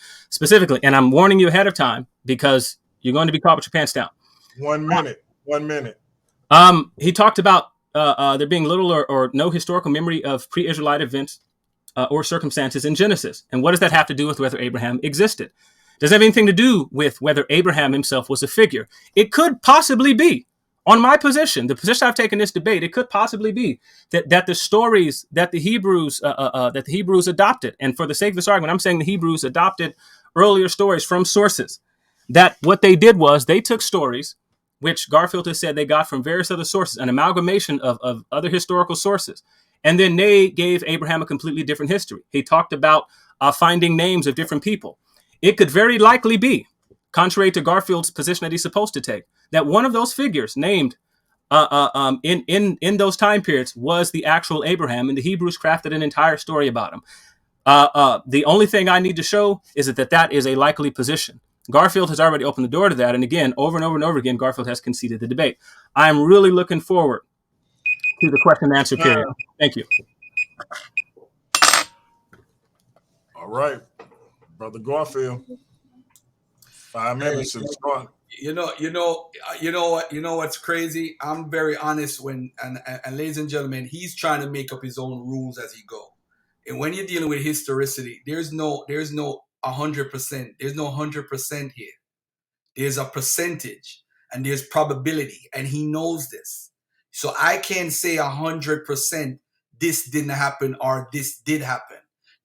and I'm warning you ahead of time because you're going to be caught with your pants down. 1 minute. 1 minute. He talked about there being little or no historical memory of pre-Israelite events or circumstances in Genesis. And what does that have to do with whether Abraham existed? Does it have anything to do with whether Abraham himself was a figure? It could possibly be. On my position, the position I've taken in this debate, it could possibly be that the stories that the Hebrews adopted, and for the sake of this argument, I'm saying the Hebrews adopted earlier stories from sources. That what they did was they took stories which Garfield has said they got from various other sources, an amalgamation of other historical sources. And then they gave Abraham a completely different history. He talked about finding names of different people. It could very likely be, contrary to Garfield's position that he's supposed to take, that one of those figures named in those time periods was the actual Abraham, and the Hebrews crafted an entire story about him. The only thing I need to show is that is a likely position. Garfield has already opened the door to that. And again, over and over and over again, Garfield has conceded the debate. I'm really looking forward to the question and answer period. Thank you. All right, Brother Garfield. 5 minutes and start. You know what's crazy? I'm very honest and ladies and gentlemen, he's trying to make up his own rules as he go. And when you're dealing with historicity, there's no 100%. There's no 100% here. There's a percentage and there's probability, and he knows this. So I can't say 100% this didn't happen or this did happen.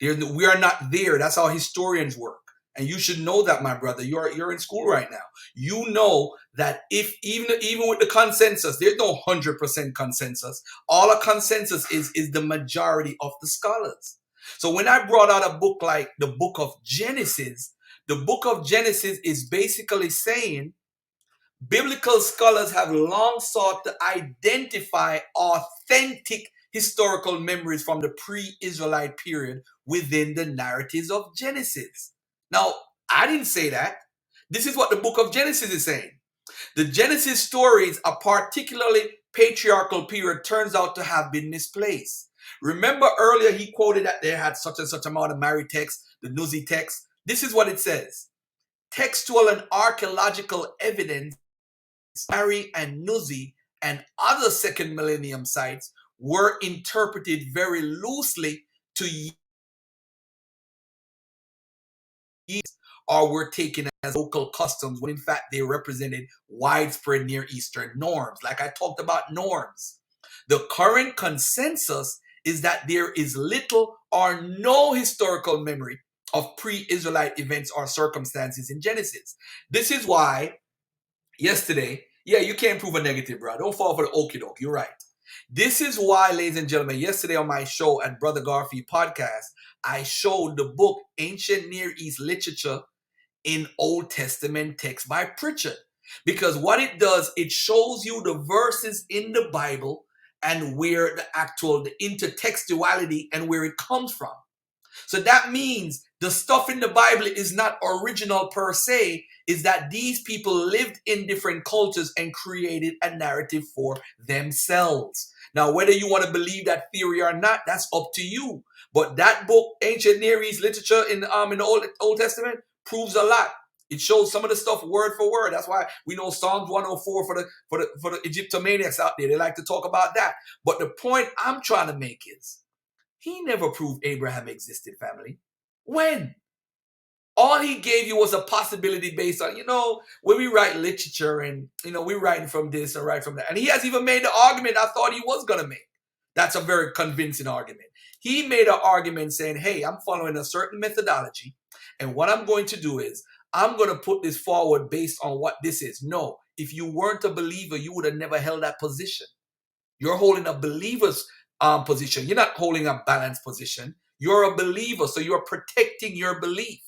We are not there. That's how historians work. And you should know that, my brother. You're in school right now. You know that if even with the consensus, there's no 100% consensus. All a consensus is the majority of the scholars. So when I brought out a book like the Book of Genesis, the Book of Genesis is basically saying biblical scholars have long sought to identify authentic historical memories from the pre-Israelite period within the narratives of Genesis. Now, I didn't say that. This is what the Book of Genesis is saying. The Genesis stories, a particularly patriarchal period, turns out to have been misplaced. Remember earlier he quoted that they had such and such amount of married text, the Nuzi text. This is what it says. Textual and archaeological evidence, Mari and Nuzi and other second millennium sites were interpreted very loosely to or were taken as local customs when in fact they represented widespread Near Eastern norms. Like I talked about norms. The current consensus is that there is little or no historical memory of pre-Israelite events or circumstances in Genesis. This is why yesterday, you can't prove a negative, bro. Don't fall for the okie doke. You're right. This is why, ladies and gentlemen, yesterday on my show at Brother Garfield podcast, I showed the book Ancient Near East Literature in Old Testament Text by Pritchard. Because what it does, it shows you the verses in the Bible and where the intertextuality and where it comes from. So that means the stuff in the Bible is not original per se, is that these people lived in different cultures and created a narrative for themselves. Now, whether you want to believe that theory or not, that's up to you. But that book, Ancient Near East Literature in the Old Testament, proves a lot. It shows some of the stuff word for word. That's why we know Psalms 104 for the Egyptomaniacs out there. They like to talk about that. But the point I'm trying to make is, he never proved Abraham existed, family. When? All he gave you was a possibility based on, when we write literature and, we're writing from this and write from that. And he has even made the argument I thought he was going to make. That's a very convincing argument. He made an argument saying, hey, I'm following a certain methodology. And what I'm going to do is I'm going to put this forward based on what this is. No, if you weren't a believer, you would have never held that position. You're holding a believer's position. You're not holding a balanced position. You're a believer, so you're protecting your belief.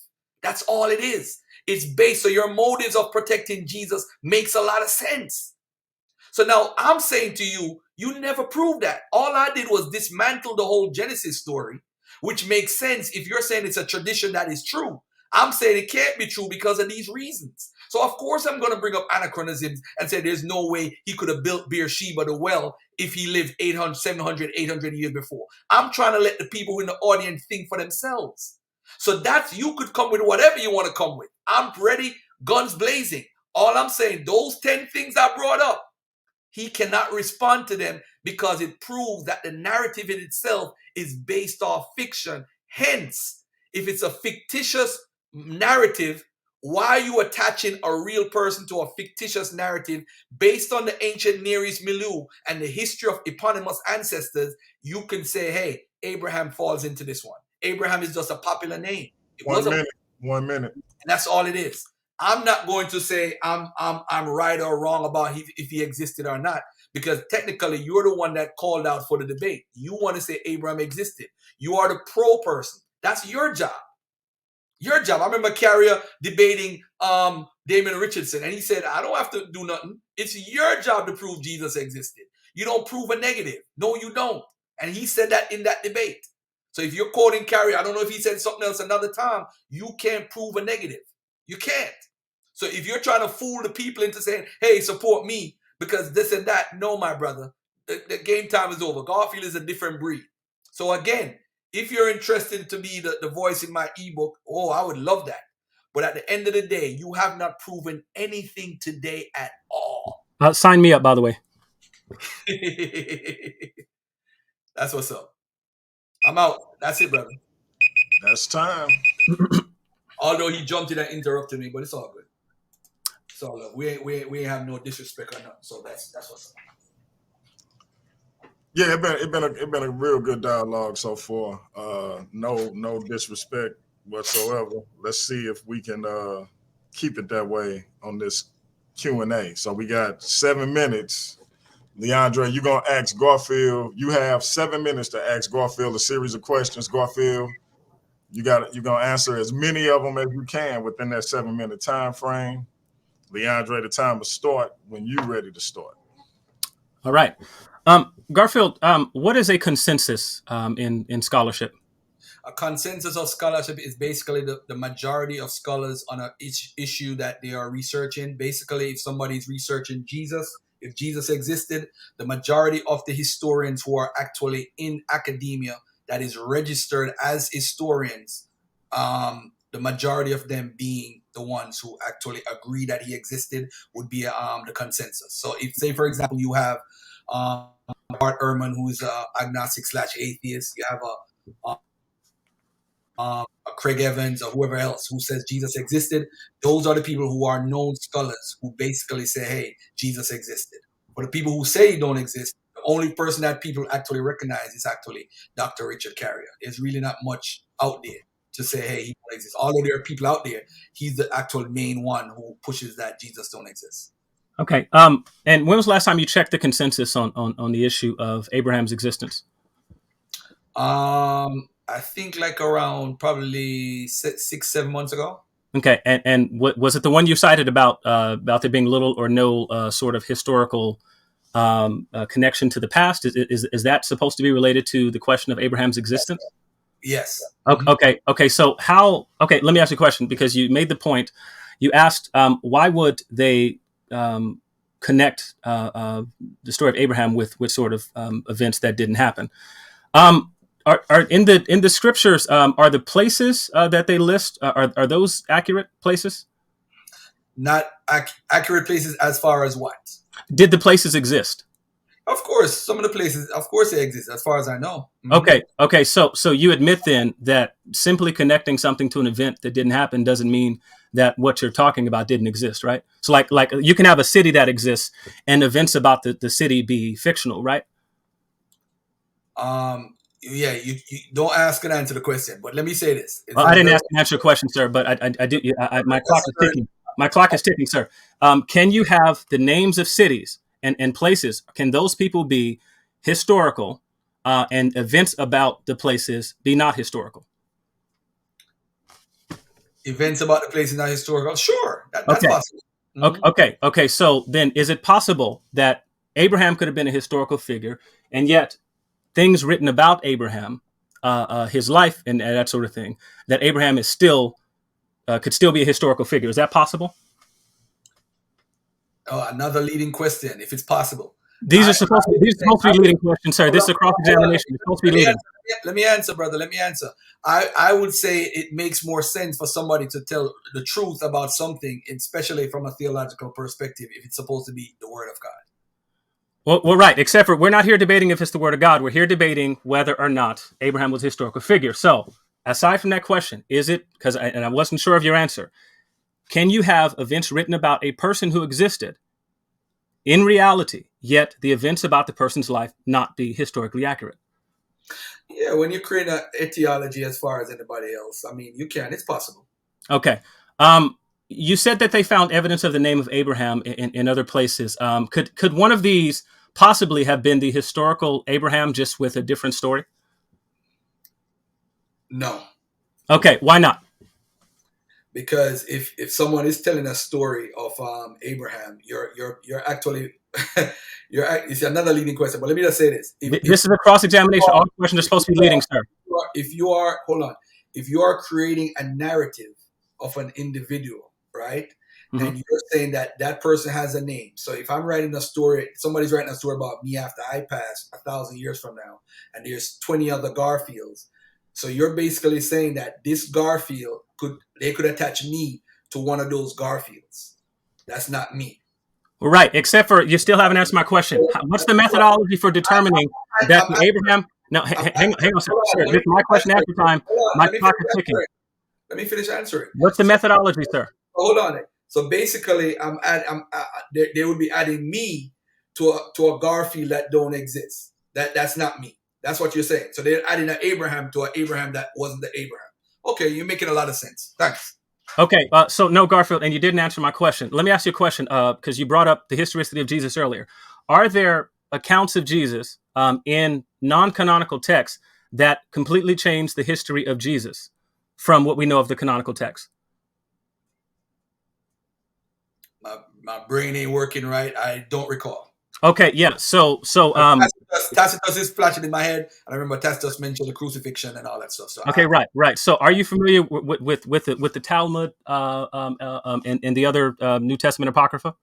That's all it is. It's based, so your motives of protecting Jesus makes a lot of sense. So now I'm saying to you, you never proved that. All I did was dismantle the whole Genesis story, which makes sense if you're saying it's a tradition that is true. I'm saying it can't be true because of these reasons. So of course I'm going to bring up anachronisms and say there's no way he could have built Beersheba the well if he lived 800, 700, 800 years before. I'm trying to let the people in the audience think for themselves. So that's, you could come with whatever you want to come with. I'm ready, guns blazing. All I'm saying, those 10 things I brought up, he cannot respond to them because it proves that the narrative in itself is based off fiction. Hence, if it's a fictitious narrative, why are you attaching a real person to a fictitious narrative based on the ancient Near East milieu and the history of eponymous ancestors? You can say, hey, Abraham falls into this one. Abraham is just a popular name. It 1 minute. And that's all it is. I'm not going to say I'm right or wrong about if he existed or not, because technically you're the one that called out for the debate. You want to say Abraham existed. You are the pro person. That's your job. Your job. I remember Carrier debating Damon Richardson, and he said, I don't have to do nothing. It's your job to prove Jesus existed. You don't prove a negative. No, you don't. And he said that in that debate. So if you're quoting Carrier, I don't know if he said something else another time, you can't prove a negative. You can't. So if you're trying to fool the people into saying, hey, support me because this and that, no, my brother, the game time is over. Garfield is a different breed. So again, if you're interested to be the voice in my ebook, oh, I would love that. But at the end of the day, you have not proven anything today at all. Sign me up, by the way. That's what's up. I'm out. That's it, brother. That's time. Although he jumped in and interrupted me, but it's all good. It's all good. We have no disrespect or nothing. So that's what's up. Yeah, it been a real good dialogue so far. No disrespect whatsoever. Let's see if we can keep it that way on this Q&A. So we got 7 minutes. Leandre, you're gonna ask Garfield. You have 7 minutes to ask Garfield a series of questions. Garfield, you're gonna answer as many of them as you can within that 7 minute time frame. Leandre, the time will start when you're ready to start. All right. Garfield, what is a consensus in scholarship? A consensus of scholarship is basically the majority of scholars on each issue that they are researching. Basically, if somebody's researching Jesus, if Jesus existed, the majority of the historians who are actually in academia that is registered as historians, the majority of them being the ones who actually agree that he existed, would be the consensus. So if, say, for example, you have Bart Ehrman, who is agnostic / atheist, you have a Craig Evans or whoever else who says Jesus existed, those are the people who are known scholars who basically say, hey, Jesus existed. For the people who say he don't exist, the only person that people actually recognize is actually Dr. Richard Carrier. There's really not much out there to say, hey, he don't exist. Although there are people out there, he's the actual main one who pushes that Jesus don't exist. Okay. And when was the last time you checked the consensus on the issue of Abraham's existence? I think like around probably 6-7 months ago. Okay. And what was it the one you cited about there being little or no sort of historical connection to the past? Is that supposed to be related to the question of Abraham's existence? Yes. Okay. So how? Okay, let me ask you a question, because you made the point. You asked why would they connect the story of Abraham with sort of events that didn't happen? Are in the scriptures, are the places that they list, are those accurate places? Not accurate places as far as what? Did the places exist? Of course, some of the places, of course, they exist, as far as I know. Mm-hmm. Okay. So you admit then that simply connecting something to an event that didn't happen doesn't mean that what you're talking about didn't exist, right? So like you can have a city that exists and events about the city be fictional, right? Yeah, you don't ask and answer the question, but let me say this. Well, I didn't ask and answer your question, sir, but I do. My clock is ticking. My clock is ticking, sir. Can you have the names of cities and places? Can those people be historical and events about the places be not historical? Events about the places not historical? Sure, that's Okay. possible. Mm-hmm. Okay. So then, is it possible that Abraham could have been a historical figure, and yet things written about Abraham, his life, and that sort of thing, that Abraham is still could still be a historical figure? Is that possible? Another leading question, if it's possible. These are supposed to be leading questions, sir. This is a cross-examination. It's supposed to be leading. Let me answer, brother. Let me answer. I would say it makes more sense for somebody to tell the truth about something, especially from a theological perspective, if it's supposed to be the word of God. Well, right. Except for we're not here debating if it's the word of God. We're here debating whether or not Abraham was a historical figure. So, aside from that question, is it, because I wasn't sure of your answer, can you have events written about a person who existed in reality, yet the events about the person's life not be historically accurate? Yeah, when you create an etiology as far as anybody else, I mean, you can. It's possible. Okay. You said that they found evidence of the name of Abraham in other places. Could one of these possibly have been the historical Abraham, just with a different story? No. Okay, why not? Because if someone is telling a story of Abraham, you're actually it's another leading question. But let me just say this: this is a cross-examination. All questions are supposed to be leading, sir. If you are creating a narrative of an individual, right? Mm-hmm. And you're saying that person has a name. So if I'm writing a story, somebody's writing a story about me after I pass 1,000 years from now, and there's 20 other Garfields. So you're basically saying that this Garfield could attach me to one of those Garfields. That's not me. Right, except for you still haven't answered my question. What's the methodology for determining that Abraham? No, hang on, sir. This is my question after time. My clock is ticking. Let me finish answering. What's the methodology, sir? Hold on. So basically, they would be adding me to a Garfield that don't exist. That's not me. That's what you're saying. So they're adding an Abraham to an Abraham that wasn't the Abraham. Okay, you're making a lot of sense. Thanks. Okay, so no, Garfield, and you didn't answer my question. Let me ask you a question, because you brought up the historicity of Jesus earlier. Are there accounts of Jesus in non-canonical texts that completely change the history of Jesus from what we know of the canonical text? My brain ain't working right. I don't recall. Okay, yeah. So Tacitus is flashing in my head. I remember Tacitus mentioned the crucifixion and all that stuff. So okay, right. So, are you familiar with the Talmud and the other New Testament apocrypha?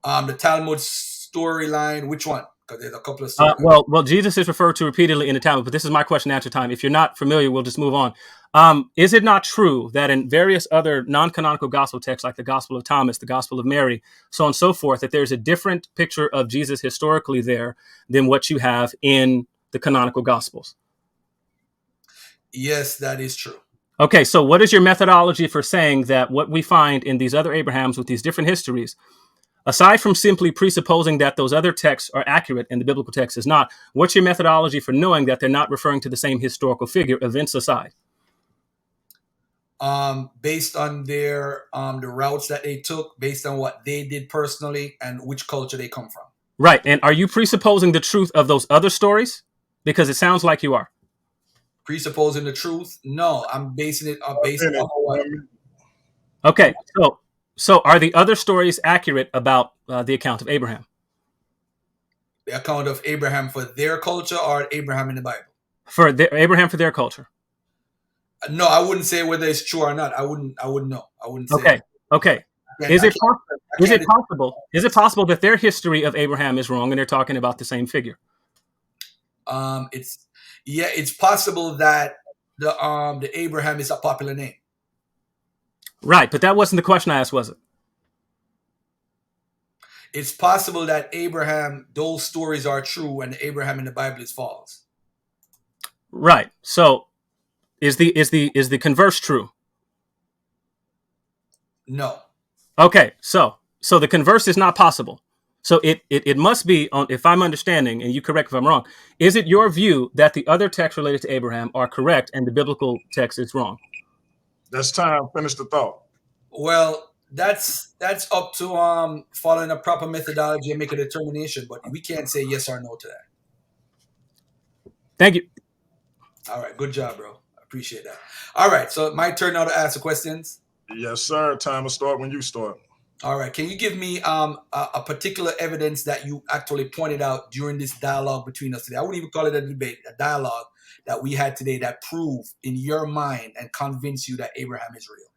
The Talmud storyline. Which one? Because there's a couple of storylines. Well, Jesus is referred to repeatedly in the Talmud, but this is my question and answer time. If you're not familiar, we'll just move on. Is it not true that in various other non-canonical gospel texts, like the Gospel of Thomas, the Gospel of Mary, so on and so forth, that there's a different picture of Jesus historically there than what you have in the canonical Gospels? Yes, that is true. Okay, so what is your methodology for saying that what we find in these other Abrahams with these different histories, aside from simply presupposing that those other texts are accurate and the biblical text is not, what's your methodology for knowing that they're not referring to the same historical figure, events aside? Based on their the routes that they took, based on what they did personally and which culture they come from. Right. And are you presupposing the truth of those other stories? Because it sounds like you are. Presupposing the truth? No, I'm basing it based on what. Okay. So are the other stories accurate about the account of Abraham? The account of Abraham for their culture or Abraham in the Bible? For Abraham for their culture. No, I wouldn't say whether it's true or not. I wouldn't know. I wouldn't say. Okay. Okay. Is it possible? Is it possible that their history of Abraham is wrong and they're talking about the same figure? It's possible that the Abraham is a popular name. Right, but that wasn't the question I asked, was it? It's possible that Abraham, those stories are true, and Abraham in the Bible is false. Right. So, is the converse true? No. Okay. So the converse is not possible. So it must be, if I'm understanding, and you correct if I'm wrong, is it your view that the other texts related to Abraham are correct and the biblical text is wrong? That's time. Finish the thought. Well, that's up to following a proper methodology and make a determination, but we can't say yes or no to that. Thank you. All right, good job, bro. I appreciate that. All right, so my turn now to ask the questions. Yes, sir. Time will start when you start. All right, can you give me a particular evidence that you actually pointed out during this dialogue between us today? I wouldn't even call it a debate, a dialogue that we had today that proved in your mind and convinced you that Abraham is real.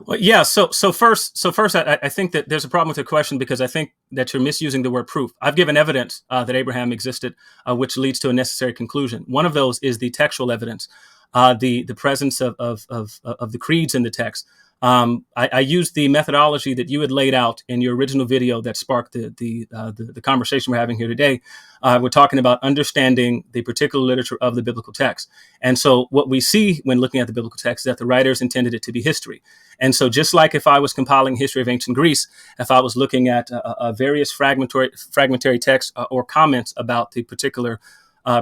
Well, yeah. So first, I think that there's a problem with your question because I think that you're misusing the word proof. I've given evidence that Abraham existed, which leads to a necessary conclusion. One of those is the textual evidence, the presence of the creeds in the text. I used the methodology that you had laid out in your original video that sparked the conversation we're having here today. We're talking about understanding the particular literature of the biblical text. And so what we see when looking at the biblical text is that the writers intended it to be history. And so just like if I was compiling history of ancient Greece, if I was looking at various fragmentary texts or comments about the particular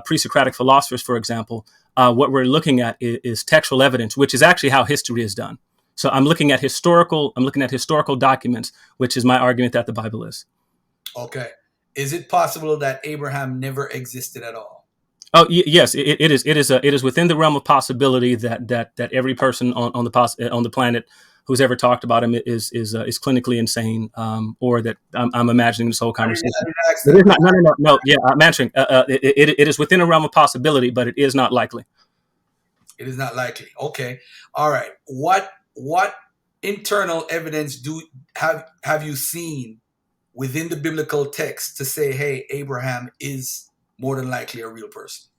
pre-Socratic philosophers, for example, what we're looking at is textual evidence, which is actually how history is done. So I'm looking at historical documents, which is my argument that the Bible is. Okay. Is it possible that Abraham never existed at all? Oh, yes, it is. It is within the realm of possibility that every person on the planet who's ever talked about him is clinically insane, or that I'm imagining this whole conversation. No. Yeah, I'm answering. It is within a realm of possibility, but it is not likely. It is not likely. Okay. All right. What internal evidence have you seen within the biblical text to say, hey, Abraham is more than likely a real person?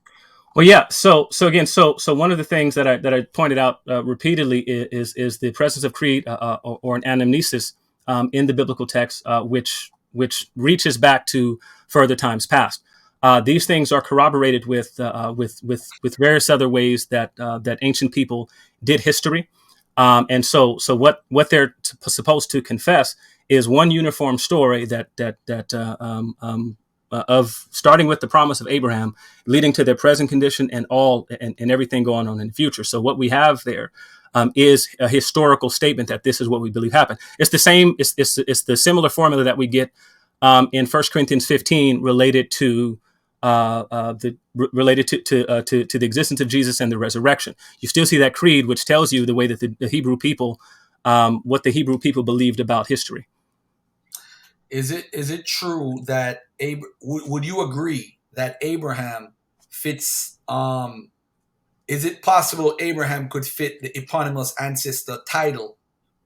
Well, yeah. So one of the things that I pointed out repeatedly is the presence of creed or an anamnesis in the biblical text, which reaches back to further times past. These things are corroborated with various other ways that ancient people did history. And so what they're supposed to confess is one uniform story of starting with the promise of Abraham, leading to their present condition and everything going on in the future. So what we have there is a historical statement that this is what we believe happened. It's the same. It's the similar formula that we get in 1 Corinthians 15 related to the existence of Jesus and the resurrection. You still see that creed, which tells you the way that the Hebrew people, what the Hebrew people believed about history. Is it true that would you agree that Abraham fits? Is it possible Abraham could fit the eponymous ancestor title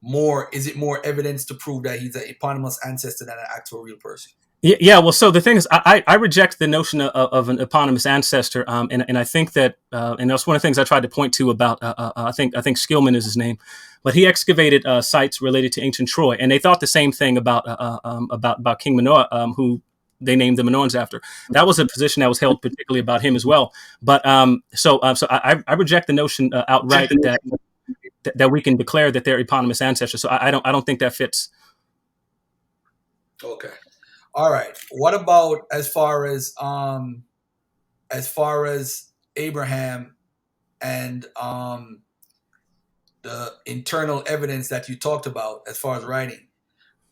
more? Is it more evidence to prove that he's an eponymous ancestor than an actual real person? Yeah, well, so the thing is, I reject the notion of an eponymous ancestor, and I think that, and that's one of the things I tried to point to about, I think Skillman is his name, but he excavated sites related to ancient Troy, and they thought the same thing about King Manoah, who they named the Minoans after. That was a position that was held particularly about him as well. But so I reject the notion outright that we can declare that they're eponymous ancestors. So I don't think that fits. Okay. All right. What about as far as Abraham and the internal evidence that you talked about as far as writing?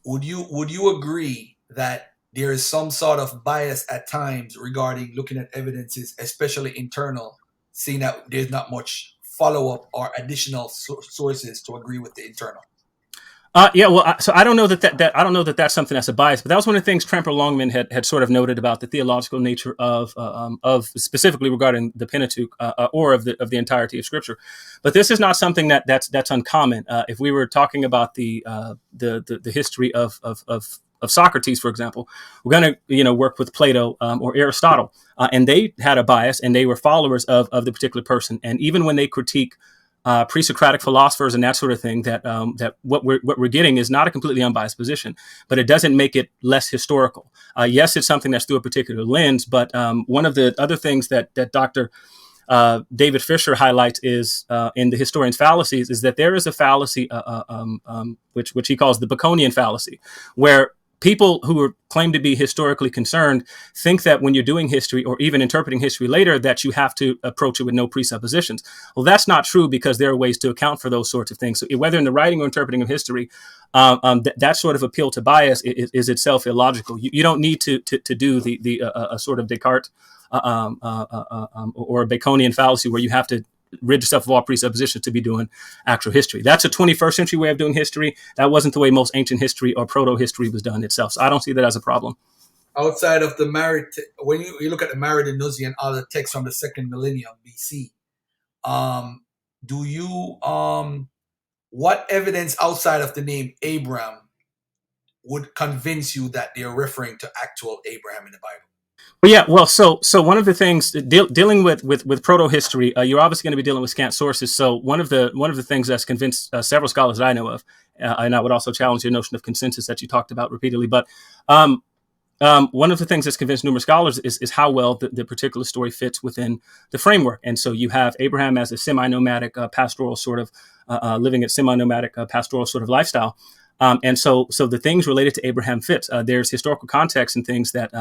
Would you agree that there is some sort of bias at times regarding looking at evidences, especially internal, seeing that there's not much follow-up or additional sources to agree with the internal? Yeah, well, so I don't know that I don't know that that's something that's a bias, but that was one of the things Tremper Longman had sort of noted about the theological nature of specifically regarding the Pentateuch or of the entirety of Scripture. But this is not something that's uncommon. If we were talking about the history of Socrates, for example, we're going to work with Plato or Aristotle, and they had a bias, and they were followers of the particular person, and even when they critique pre-Socratic philosophers and that sort of thing, that what we're getting is not a completely unbiased position, but it doesn't make it less historical. Yes, it's something that's through a particular lens, but one of the other things that Dr. David Fisher highlights is in the historian's fallacies is that there is a fallacy which he calls the Baconian fallacy, where people who claim to be historically concerned think that when you're doing history or even interpreting history later, that you have to approach it with no presuppositions. Well, that's not true, because there are ways to account for those sorts of things. So whether in the writing or interpreting of history, that sort of appeal to bias is itself illogical. You don't need to do the sort of Descartes or a Baconian fallacy where you have to rid yourself of all presuppositions to be doing actual history. That's a 21st century way of doing history. That wasn't the way most ancient history or proto-history was done itself. So I don't see that as a problem. Outside of the when you look at the Maridanusi and other texts from the second millennium BC, do you what evidence outside of the name Abraham would convince you that they're referring to actual Abraham in the Bible? Well, yeah, well, so one of the things dealing with proto history, you're obviously going to be dealing with scant sources. So one of the things that's convinced several scholars that I know of, and I would also challenge your notion of consensus that you talked about repeatedly. But one of the things that's convinced numerous scholars is how well the particular story fits within the framework. And so you have Abraham as a semi-nomadic pastoral sort of living a semi-nomadic pastoral sort of lifestyle. And so the things related to Abraham fits. There's historical context and things that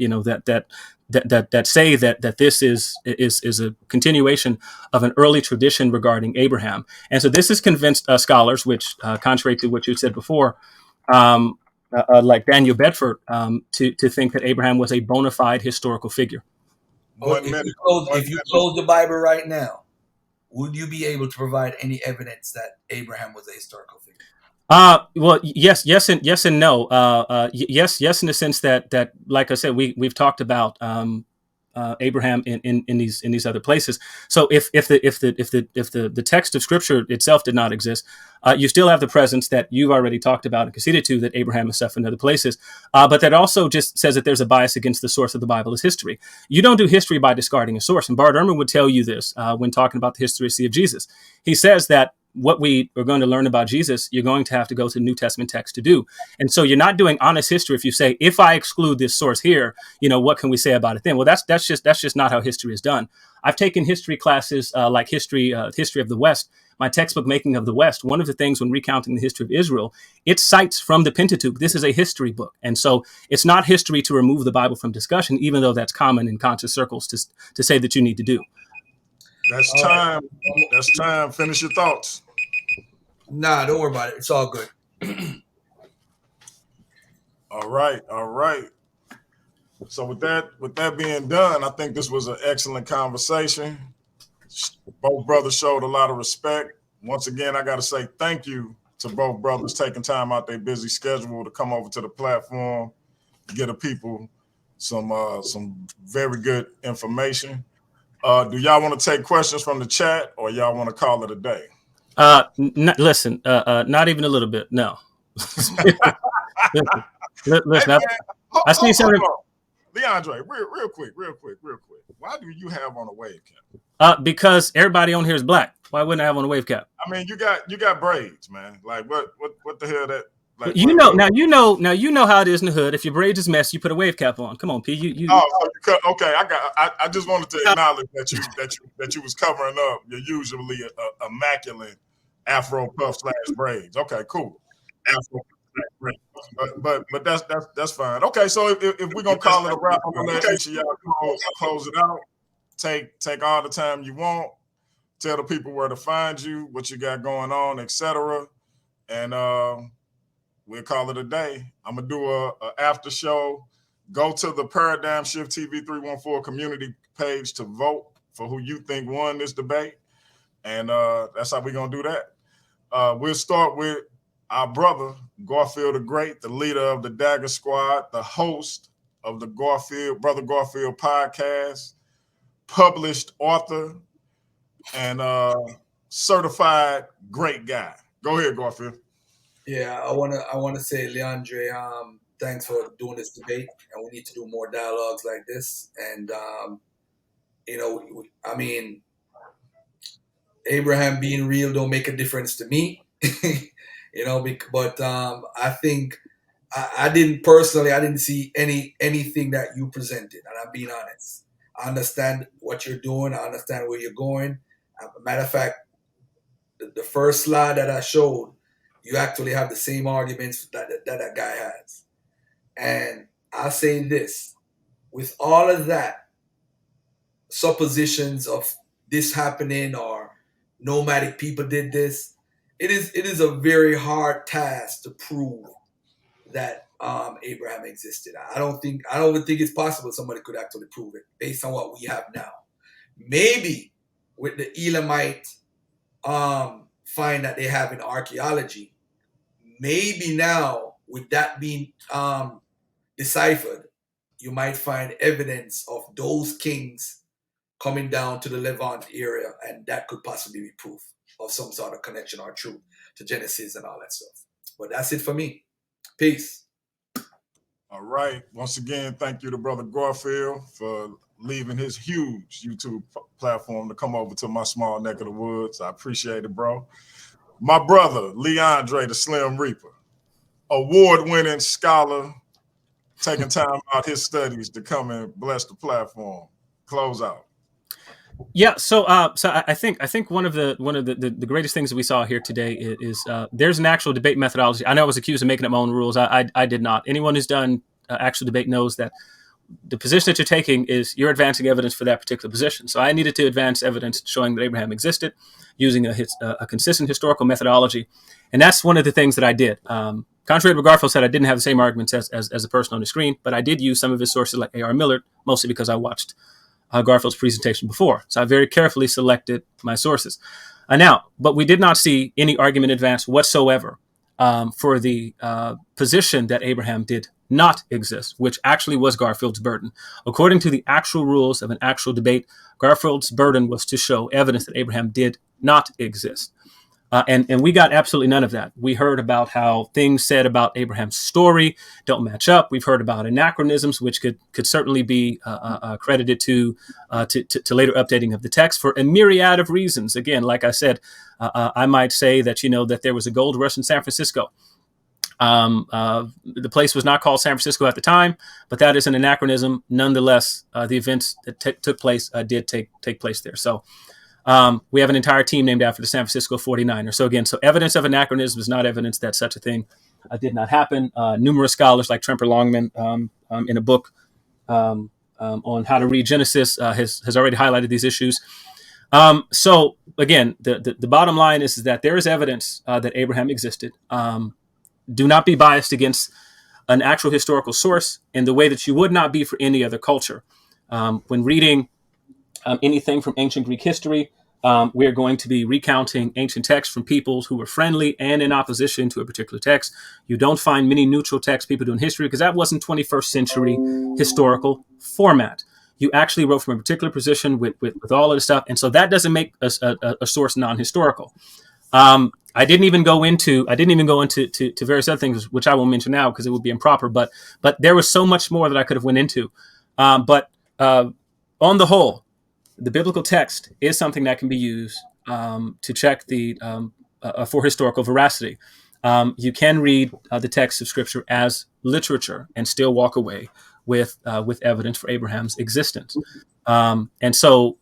that say that this is a continuation of an early tradition regarding Abraham. And so this has convinced scholars, which contrary to what you said before, like Daniel Bedford, to think that Abraham was a bona fide historical figure. If you close the Bible right now, would you be able to provide any evidence that Abraham was a historical figure? Well, yes, and no. Yes, in the sense that, like I said, we've talked about Abraham in these other places. So if the text of Scripture itself did not exist, you still have the presence that you've already talked about and conceded to, that Abraham is stuff in other places. But that also just says that there's a bias against the source of the Bible as history. You don't do history by discarding a source. And Bart Ehrman would tell you this when talking about the historicity of Jesus. He says that what we are going to learn about Jesus, you're going to have to go to the New Testament text to do. And so you're not doing honest history if you say, if I exclude this source here, what can we say about it then? Well, that's just not how history is done. I've taken history classes like history of the West. My textbook, Making of the West, one of the things when recounting the history of Israel, it cites from the Pentateuch. This is a history book. And so it's not history to remove the Bible from discussion, even though that's common in conscious circles to say that you need to do. That's time. That's time. Finish your thoughts. Nah, don't worry about it. It's all good. All right. So with that being done, I think this was an excellent conversation. Both brothers showed a lot of respect. Once again, I got to say thank you to both brothers taking time out their busy schedule to come over to the platform, get the people some very good information. Do y'all want to take questions from the chat, or y'all want to call it a day? Listen, not even a little bit. No. listen, I see something. Leandre, real quick. Why do you have on a wave cap? Because everybody on here is black. Why wouldn't I have on a wave cap? I mean, you got braids, man. Like what the hell that? Like, now you know how it is in the hood. If your braids is messy, you put a wave cap on. Come on, P. Okay. I just wanted to acknowledge that you was covering up your usually immaculate Afro puff / braids. Okay, cool. Afro braids. But that's fine. Okay, so if we're gonna call it a wrap, I'm gonna let each of y'all close it out. Take all the time you want. Tell the people where to find you, what you got going on, etc. And we'll call it a day. I'm gonna do a after show. Go to the Paradigm Shift TV 314 community page to vote for who you think won this debate, and that's how we're gonna do that. We'll start with our brother, Garfield the Great, the leader of the Dagger Squad, the host of the Brother Garfield podcast, published author, and certified great guy. Go ahead, Garfield. Yeah, I wanna say, Leandre, thanks for doing this debate, and we need to do more dialogues like this. And I mean, Abraham being real don't make a difference to me, but I think I didn't see anything that you presented, and I'm being honest. I understand what you're doing. I understand where you're going. Matter of fact, the first slide that I showed, you actually have the same arguments that guy has. And I say this, with all of that, suppositions of this happening or nomadic people did this, it is a very hard task to prove that Abraham existed. I don't even think it's possible somebody could actually prove it based on what we have now. Maybe with the Elamite find that they have in archaeology, maybe now with that being deciphered, you might find evidence of those kings coming down to the Levant area, and that could possibly be proof of some sort of connection or truth to Genesis and all that stuff. But that's it for me. Peace. All right. Once again, thank you to Brother Garfield for leaving his huge YouTube platform to come over to my small neck of the woods. I appreciate it, bro. My brother, Leandre, the Slim Reaper, award-winning scholar, taking time out his studies to come and bless the platform. Close out. Yeah, so I think one of the greatest things that we saw here today is there's an actual debate methodology. I know I was accused of making up my own rules. I did not. Anyone who's done actual debate knows that the position that you're taking is you're advancing evidence for that particular position. So I needed to advance evidence showing that Abraham existed using a consistent historical methodology, and that's one of the things that I did. Contrary to what Garfield said, I didn't have the same arguments as a person on the screen, but I did use some of his sources like A.R. Millard, mostly because I watched Garfield's presentation before. So I very carefully selected my sources. But we did not see any argument advanced whatsoever for the position that Abraham did not exist, which actually was Garfield's burden. According to the actual rules of an actual debate, Garfield's burden was to show evidence that Abraham did not exist. And we got absolutely none of that. We heard about how things said about Abraham's story don't match up. We've heard about anachronisms, which could certainly be credited to later updating of the text for a myriad of reasons. Again, like I said, I might say that, that there was a gold rush in San Francisco. The place was not called San Francisco at the time, but that is an anachronism. Nonetheless, the events that took place did take place there. So we have an entire team named after the San Francisco 49ers. So evidence of anachronism is not evidence that such a thing did not happen. Numerous scholars like Tremper Longman in a book on how to read Genesis has already highlighted these issues. So again, the bottom line is that there is evidence that Abraham existed. Do not be biased against an actual historical source in the way that you would not be for any other culture. When reading anything from ancient Greek history, we are going to be recounting ancient texts from peoples who were friendly and in opposition to a particular text. You don't find many neutral texts people do in history because that wasn't 21st century historical format. You actually wrote from a particular position with all of the stuff, and so that doesn't make a source non-historical. I didn't even go into various other things, which I won't mention now because it would be improper. But there was so much more that I could have went into. But on the whole, the biblical text is something that can be used to check for historical veracity. You can read the text of Scripture as literature and still walk away with evidence for Abraham's existence. And so,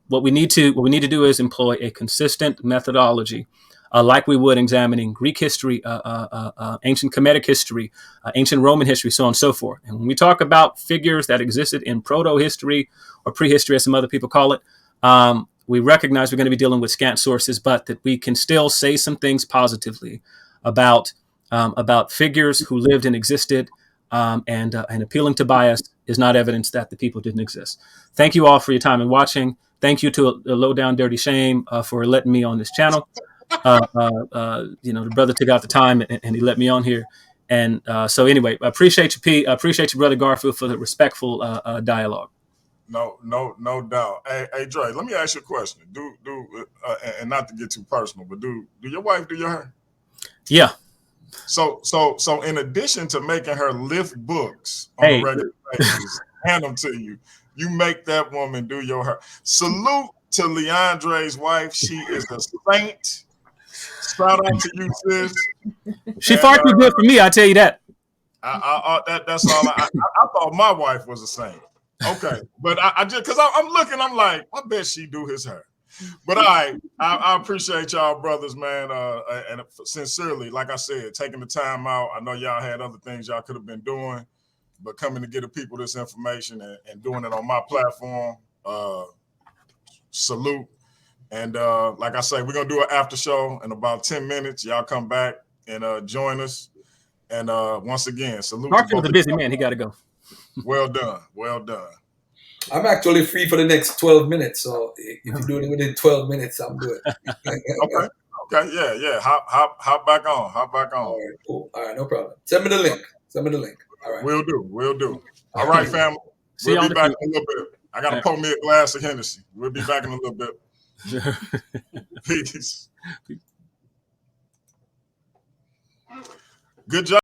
what we need to do is employ a consistent methodology, like we would examining Greek history, ancient Kemetic history, ancient Roman history, so on and so forth. And when we talk about figures that existed in proto-history or prehistory, as some other people call it, we recognize we're going to be dealing with scant sources, but that we can still say some things positively about figures who lived and existed, and appealing to bias is not evidence that the people didn't exist. Thank you all for your time and watching. Thank you to Low Down Dirty Shame for letting me on this channel. The brother took out the time and he let me on here. And so anyway, I appreciate you, P. I appreciate you, Brother Garfield, for the respectful dialogue. No doubt. Hey, Dre, let me ask you a question. And not to get too personal, but do your wife do your hair? Yeah. So in addition to making her lift books on a regular basis, hand them to you, you make that woman do your hair. Salute to Leandre's wife. She is a saint. Shout out to you, sis. She far too good for me, I tell you that. That's all. I thought my wife was a saint. Okay, but I just because I'm looking, I'm like, I bet she do his hair. But I appreciate y'all, brothers, man, and sincerely, like I said, taking the time out. I know y'all had other things y'all could have been doing, but coming to get the people this information and doing it on my platform, salute. And like I say, we're gonna do an after show in about 10 minutes. Y'all come back and join us. And once again, salute. Garfield's a busy man. He got to go. Well done. Well done. I'm actually free for the next 12 minutes. So if you do it within 12 minutes, I'm good. Okay. Yeah. Hop back on. All right, cool. All right, no problem. Send me the link. All right. Will do. All right, family. We'll be back in a little bit. I got to pour me a glass of Hennessy. We'll be back in a little bit. Peace. Good job.